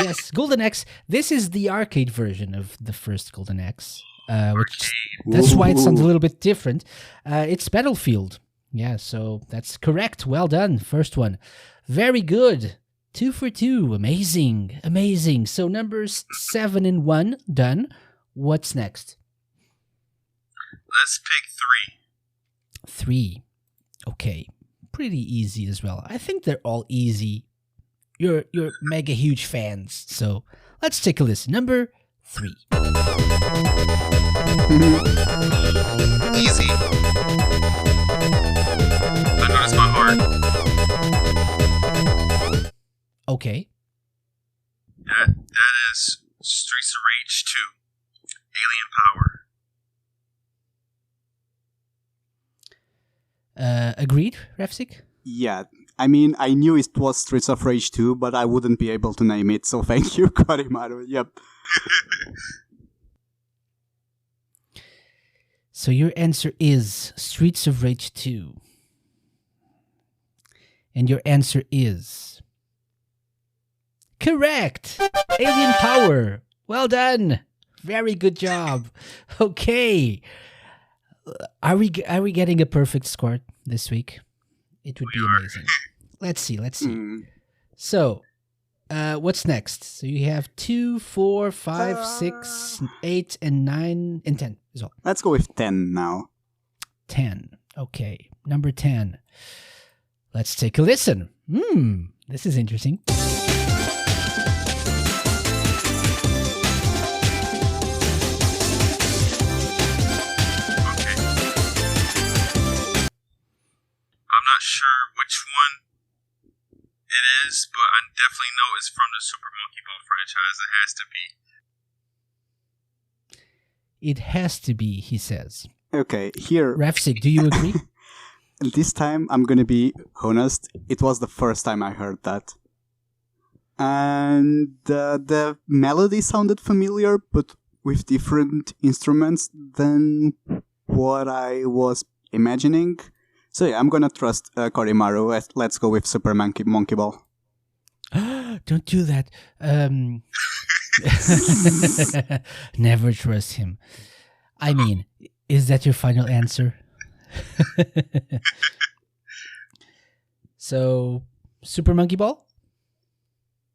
Yes. Golden Axe. This is the arcade version of the first Golden Axe. Which that's why it sounds a little bit different. It's Battlefield. Yeah, so that's correct. Well done. First one. Very good. 2 for 2. Amazing. Amazing. So numbers 7 and 1 done. What's next? Let's pick 3. 3. Okay. Pretty easy as well. I think they're all easy. You're mega huge fans. So let's take a listen. Number 3. Easy. I know it's my heart. Okay. That is Streets of Rage 2. Alien Power. Agreed, Ravsieg? Yeah. I mean, I knew it was Streets of Rage 2, but I wouldn't be able to name it, so thank you, Kori-Maru. Yep. So your answer is Streets of Rage 2. And your answer is correct. Alien Power. Well done. Very good job. Okay. Are we getting a perfect score this week? It would be amazing. Let's see. So, what's next? So you have 2, 4, 5, 6, 8, and 9, and 10 as well. Let's go with 10 now. 10. Okay. Number 10. Let's take a listen. This is interesting. I'm not sure which one it is, but I definitely know it's from the Super Monkey Ball franchise. It has to be. It has to be, he says. Okay, here. Ravsieg, do you agree? This time, I'm gonna be honest, it was the first time I heard that. And the melody sounded familiar, but with different instruments than what I was imagining. So yeah, I'm gonna trust Kori-Maru. Let's go with Super Monkey Ball. Don't do that. Never trust him. I mean, is that your final answer? So, Super Monkey Ball?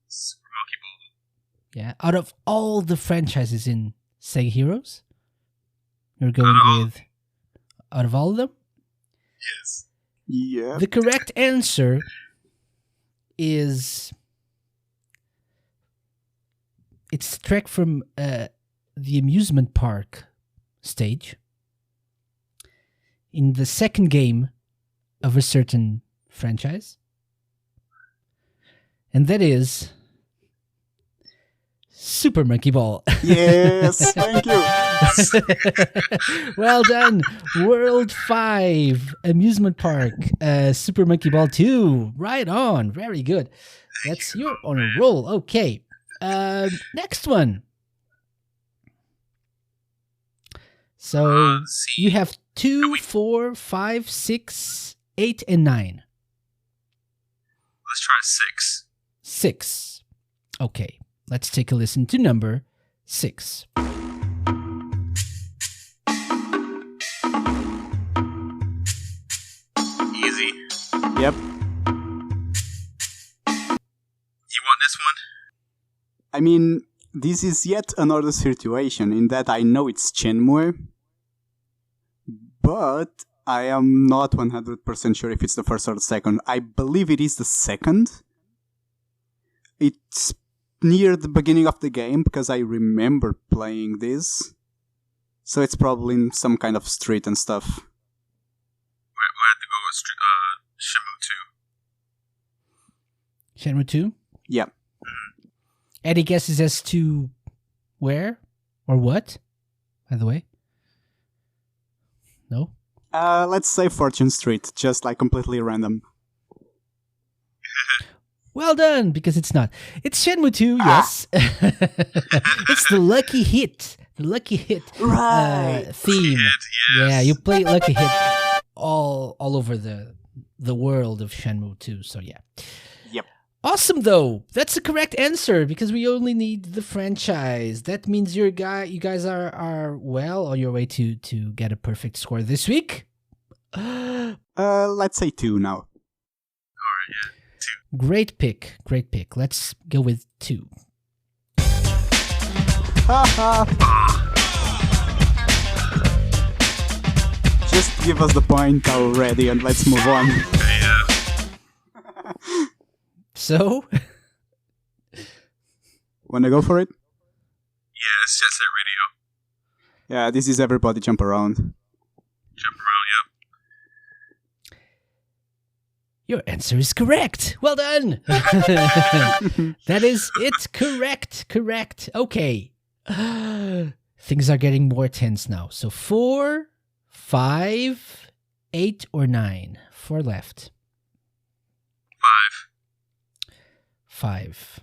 Super Monkey Ball. Yeah. Out of all the franchises in SEGA Heroes, you're going with out of all of them? Yes. Yeah. The correct answer is it's the track from the amusement park stage in the second game of a certain franchise, and that is Super Monkey Ball. Yes, thank you. Well done. World 5 amusement park, Super Monkey Ball 2. Right on. Very good. You're on a roll. Okay. Next one. So you have 2, 4, 5, 6, 8, and 9. Let's try 6. 6. Okay. Let's take a listen to number 6. Easy. Yep. You want this one? I mean, this is yet another situation in that I know it's Shenmue, but I am not 100% sure if it's the first or the second. I believe it is the second. It's near the beginning of the game because I remember playing this. So it's probably in some kind of street and stuff. We have to go with Shenmue 2. Shenmue 2? Yeah. Any guesses as to where or what, by the way? No? Let's say Fortune Street, just like completely random. Well done, because it's not. It's Shenmue 2, yes. It's the Lucky Hit. The Lucky Hit Right. theme. Yes. Yeah, you play Lucky Hit all over the world of Shenmue 2, so yeah. Yep. Awesome, though. That's the correct answer, because we only need the franchise. That means you guys are well on your way to get a perfect score this week. Let's say 2 now. Alright, yeah. 2. Great pick. Let's go with 2. Just give us the point already and let's move on. Yeah. So? Wanna go for it? Yeah, it's Jet Set Radio. Yeah, this is Everybody Jump Around. Jump around, yep. Your answer is correct. Well done. That is it. Correct. Okay. Things are getting more tense now. So 4, 5, 8, or 9. 4 left. 5.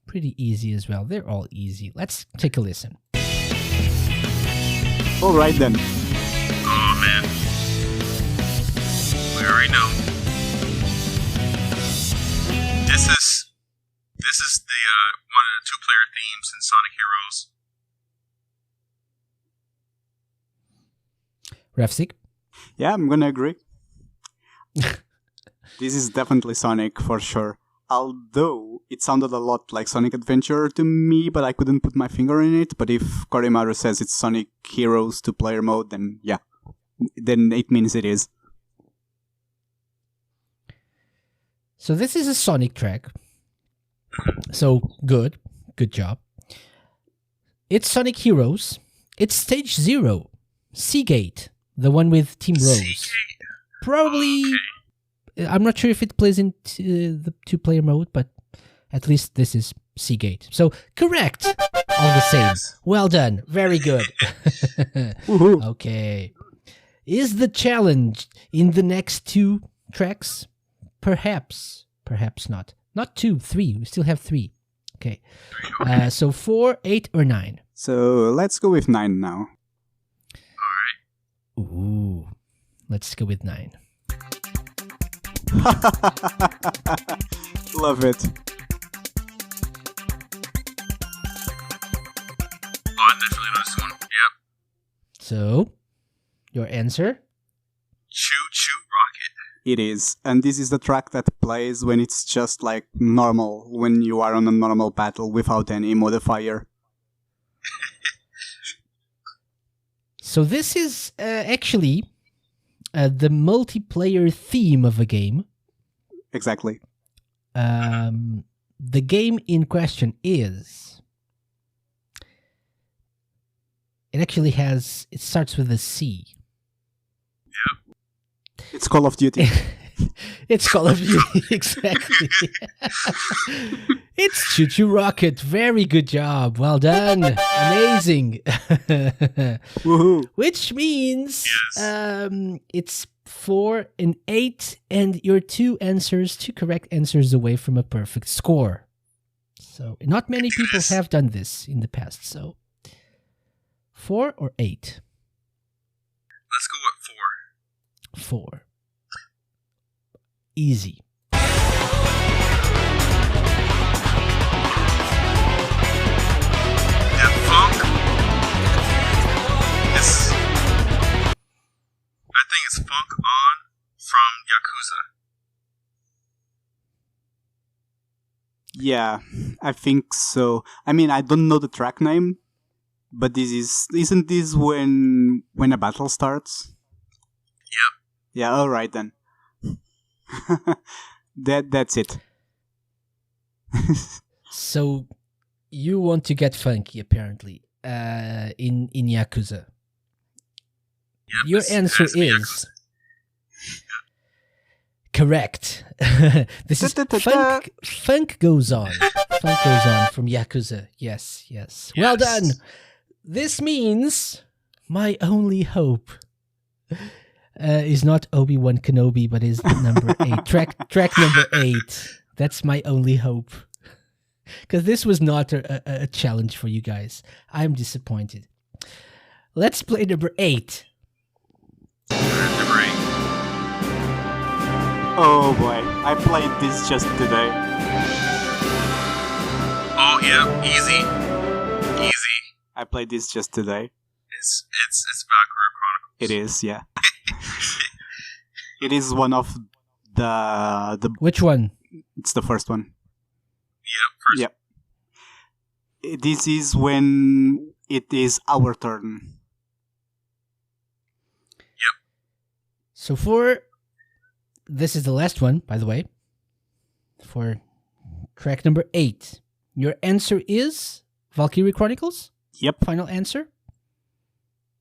Pretty easy as well. They're all easy. Let's take a listen. Alright then. Oh, man. We already know. This is the one of the 2-player themes in Sonic Heroes. Ravsieg? Yeah, I'm gonna agree. This is definitely Sonic for sure. Although it sounded a lot like Sonic Adventure to me, but I couldn't put my finger in it. But if Kori-Maru says it's Sonic Heroes 2-player mode, then yeah. Then it means it is. So this is a Sonic track. So good job. It's Sonic Heroes. It's Stage 0, Seagate, the one with Team Rose. Seagate. Probably, I'm not sure if it plays into the 2-player mode, but at least this is Seagate. So correct, all the same. Well done, very good. Okay. Is the challenge in the next 2 tracks? Perhaps not. Not 2, 3. We still have 3. Okay. So 4, 8, or 9? So let's go with 9 now. Ooh, let's go with 9. Love it. Oh, I definitely know this one. Yep. So, your answer? Choo Choo Rocket. It is. And this is the track that plays when it's just like normal, when you are on a normal battle without any modifier. So this is actually the multiplayer theme of a game. Exactly. The game in question is... It starts with a C. Yep. It's Call of Duty. It's Call of Duty, exactly. It's Choo Choo Rocket. Very good job. Well done. Amazing. Woohoo. Which means it's 4 and 8, and you're 2 correct answers away from a perfect score. So not many people have done this in the past. So 4 or 8? Let's go with 4. 4. Easy. Yeah, Funk. I think it's Funk On from Yakuza. Yeah, I think so. I mean, I don't know the track name, but isn't this when a battle starts? Yep. Yeah, alright then. That's it. So you want to get funky, apparently, in Yakuza. Yep, Your this answer has to be is Yakuza. correct. This is Funk Goes On. Funk Goes On from Yakuza. Yes. Well done. This means my only hope is not Obi-Wan Kenobi, but is number 8. Track number 8. That's my only hope. Because this was not a challenge for you guys. I'm disappointed. Let's play number 8. Number 8. Oh boy, I played this just today. Oh, yeah, easy. I played this just today. It's Valkyria Chronicles. It is, yeah. It is one of the... Which one? It's the first one. Yep, first. Yep. This is when it is our turn. Yep. So this is the last one, by the way, for track number 8. Your answer is Valkyrie Chronicles? Yep. Final answer?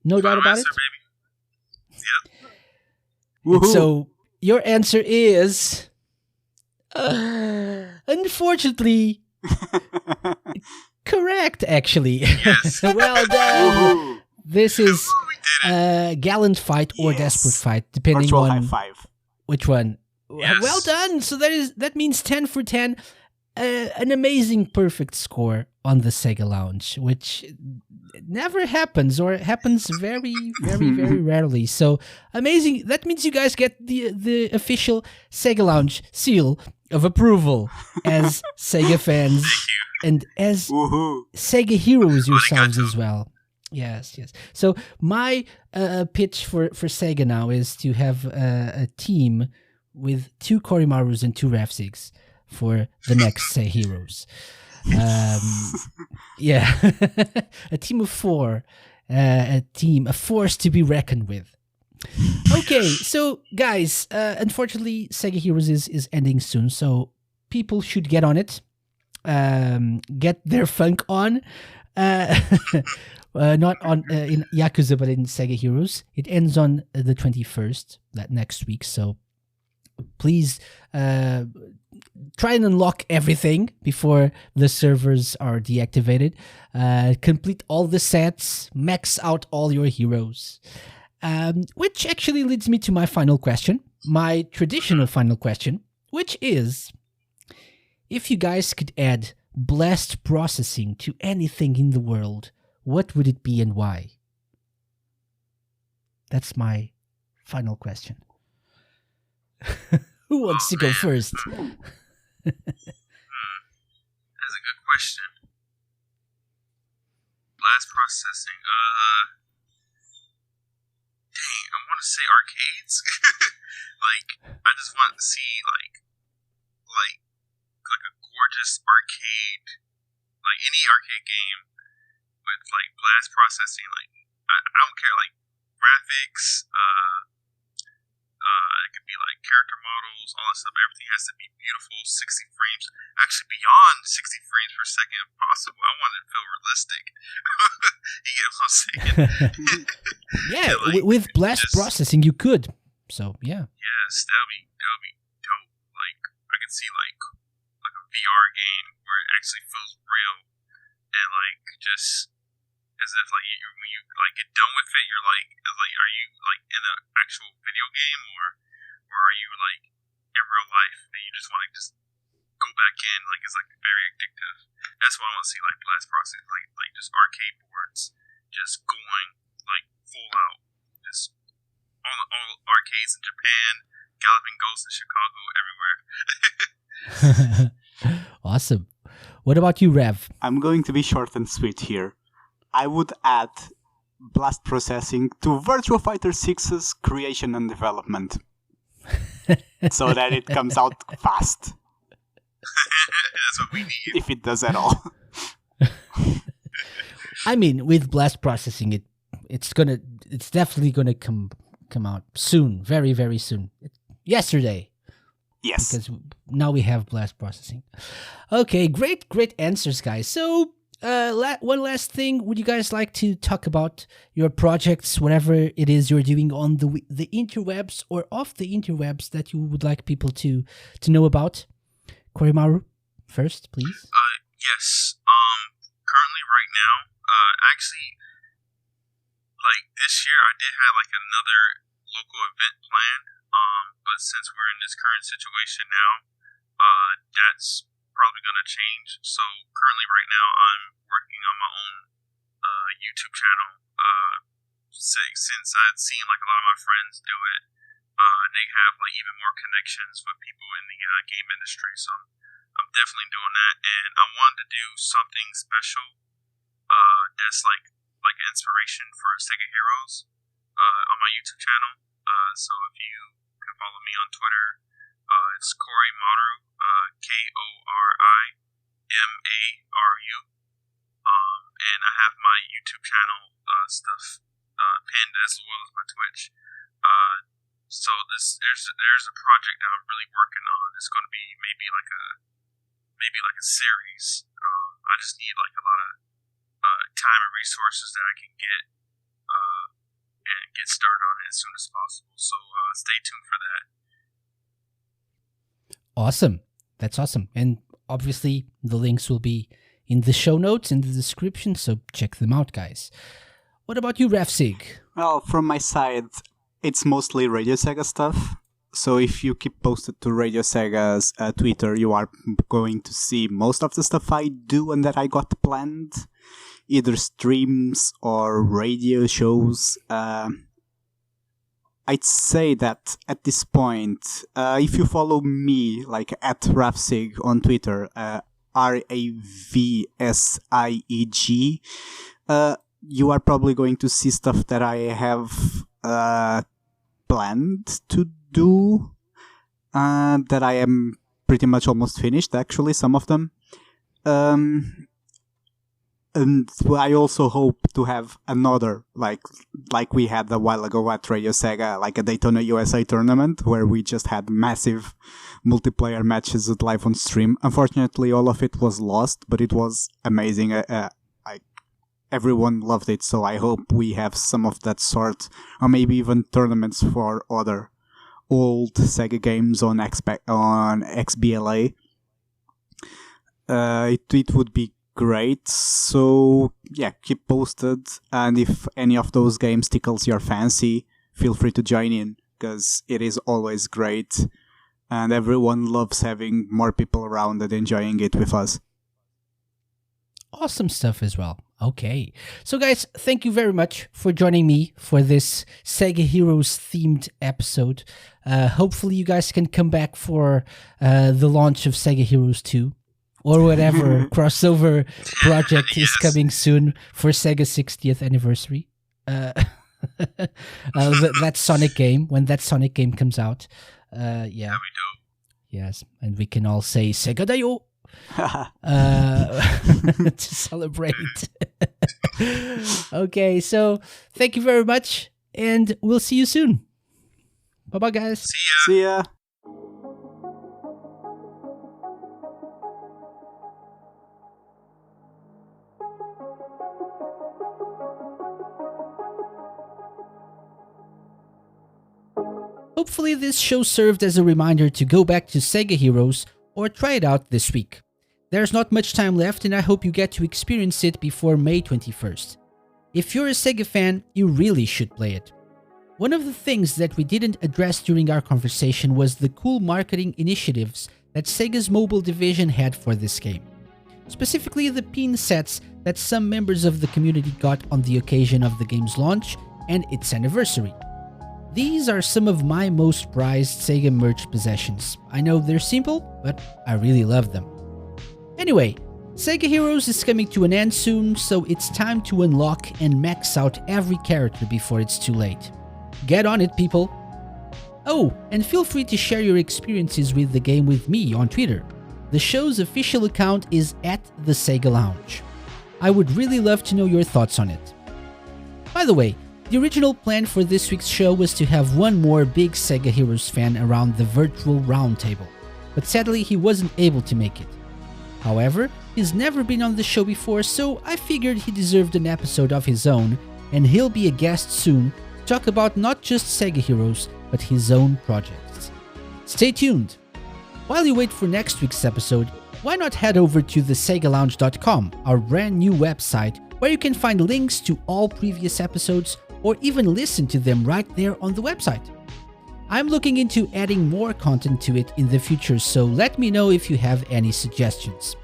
No doubt about it? Baby. Yep. Woohoo. So your answer is... unfortunately... correct, actually. Yes. Well done. Woohoo. This is We did it. Gallant Fight or Yes. Desperate Fight, depending Virtual on high five. which one. Yes. Well done. So that means 10 for 10. An amazing perfect score on the Sega Lounge, which never happens or happens very, very, very rarely. So amazing. That means you guys get the official Sega Lounge seal of approval as Sega fans and as Woohoo. SEGA Heroes yourselves as well. Yes. So my pitch for SEGA now is to have a team with 2 Kori-Marus and 2 Ravsiegs for the next SEGA Heroes. Yeah, a team of 4, a force to be reckoned with. Okay, so guys, unfortunately, SEGA Heroes is ending soon, so people should get on it, get their funk on. Not on in Yakuza, but in SEGA Heroes. It ends on the 21st, that next week. So please try and unlock everything before the servers are deactivated. Complete all the sets, max out all your heroes. Which actually leads me to my final question, my traditional final question, which is, if you guys could add blast processing to anything in the world, what would it be and why? That's my final question. Who wants to go first? That's a good question. Blast processing. Dang, I want to say arcades. Like, I just want to see like a gorgeous arcade, like any arcade game with like blast processing. Like, I don't care, like graphics. It could be like character models, all that stuff. Everything has to be beautiful, 60 frames. Actually, beyond 60 frames per second if possible. I want it to feel realistic. You get what I'm saying? Yeah, with blast processing, you could. So, yeah. Yes, that would be dope. Like, I could see like a VR game where it actually feels real, and like just as if like when you like get done with it, you're like are you like in an actual video game or are you like in real life and you just want to just go back in? Like, it's like very addictive. That's what I want to see, like blast processing, like just arcade boards just going like full out, just all arcades in Japan, Galloping Ghost in Chicago, everywhere. Awesome. What about you, Rev? I'm going to be short and sweet here. I would add blast processing to Virtua Fighter 6's creation and development. So that it comes out fast. That's what we need. If it does at all. I mean, with blast processing, it's definitely gonna come out soon, very, very soon. Yesterday. Yes. Because now we have blast processing. Okay, great answers, guys. So, one last thing. Would you guys like to talk about your projects, whatever it is you're doing on the interwebs or off the interwebs that you would like people to know about? Kori-Maru, first, please. Yes. Currently, right now, actually, like this year, I did have like another local event planned. But since we're in this current situation now, that's probably going to change. So currently right now I'm working on my own YouTube channel. Since I'd seen like a lot of my friends do it, and they have like even more connections with people in the game industry. So I'm definitely doing that, and I wanted to do something special that's like an inspiration for SEGA Heroes on my YouTube channel. So if you can follow me on Twitter, it's Kori-Maru, Kori-Maru, and I have my YouTube channel stuff pinned as well as my Twitch. So there's a project that I'm really working on. It's going to be maybe like a series. I just need like a lot of time and resources that I can get and get started on it as soon as possible. So stay tuned for that. Awesome. That's awesome. And obviously the links will be in the show notes, in the description, so check them out, guys. What about you, Ravsieg? Well, from my side, it's mostly RadioSEGA stuff. So if you keep posted to RadioSEGA's Twitter, you are going to see most of the stuff I do and that I got planned. Either streams or radio shows. I'd say that at this point, if you follow me, like at Ravsieg on Twitter, Ravsieg, you are probably going to see stuff that I have planned to do, that I am pretty much almost finished, actually, some of them. And I also hope to have another, like we had a while ago at RadioSEGA, like a Daytona USA tournament, where we just had massive multiplayer matches live on stream. Unfortunately, all of it was lost, but it was amazing. Everyone loved it, so I hope we have some of that sort, or maybe even tournaments for other old SEGA games on XBLA. It would be great. So yeah, keep posted, and if any of those games tickles your fancy, feel free to join in, because it is always great, and everyone loves having more people around and enjoying it with us. Awesome stuff as well. Okay. So guys, thank you very much for joining me for this SEGA Heroes themed episode. Hopefully you guys can come back for the launch of SEGA Heroes 2 or whatever crossover project is coming soon for SEGA's 60th anniversary. That Sonic game, when that Sonic game comes out. Yeah. That'd be dope. Yes, and we can all say Sega Dayo to celebrate. Okay, so thank you very much, and we'll see you soon. Bye-bye, guys. See ya. See ya. Hopefully this show served as a reminder to go back to SEGA Heroes or try it out this week. There's not much time left and I hope you get to experience it before May 21st. If you're a SEGA fan, you really should play it. One of the things that we didn't address during our conversation was the cool marketing initiatives that SEGA's mobile division had for this game. Specifically the pin sets that some members of the community got on the occasion of the game's launch and its anniversary. These are some of my most prized SEGA merch possessions. I know they're simple, but I really love them. Anyway, SEGA Heroes is coming to an end soon, so it's time to unlock and max out every character before it's too late. Get on it, people! Oh, and feel free to share your experiences with the game with me on Twitter. The show's official account is @TheSegaLounge. I would really love to know your thoughts on it. By the way, the original plan for this week's show was to have one more big SEGA Heroes fan around the virtual roundtable, but sadly he wasn't able to make it. However, he's never been on the show before, so I figured he deserved an episode of his own, and he'll be a guest soon to talk about not just SEGA Heroes, but his own projects. Stay tuned! While you wait for next week's episode, why not head over to thesegalounge.com, our brand new website, where you can find links to all previous episodes or even listen to them right there on the website. I'm looking into adding more content to it in the future, so let me know if you have any suggestions.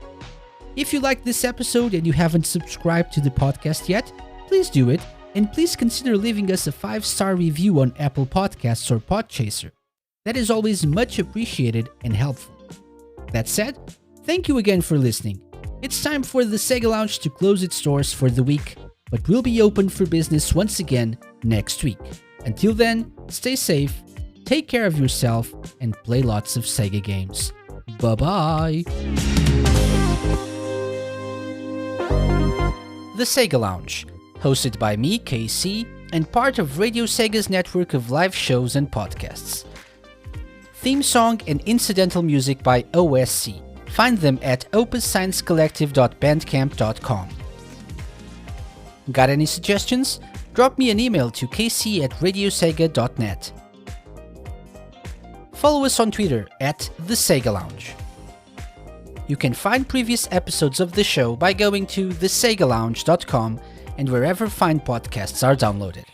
If you liked this episode and you haven't subscribed to the podcast yet, please do it, and please consider leaving us a 5-star review on Apple Podcasts or Podchaser. That is always much appreciated and helpful. That said, thank you again for listening. It's time for the SEGA Lounge to close its doors for the week, but we'll be open for business once again next week. Until then, stay safe, take care of yourself, and play lots of SEGA games. Bye-bye! The SEGA Lounge, hosted by me, KC, and part of RadioSEGA's network of live shows and podcasts. Theme song and incidental music by OSC. Find them at opussciencecollective.bandcamp.com. Got any suggestions? Drop me an email to kc@radiosega.net. Follow us on Twitter @TheSegaLounge. You can find previous episodes of the show by going to thesegalounge.com and wherever fine podcasts are downloaded.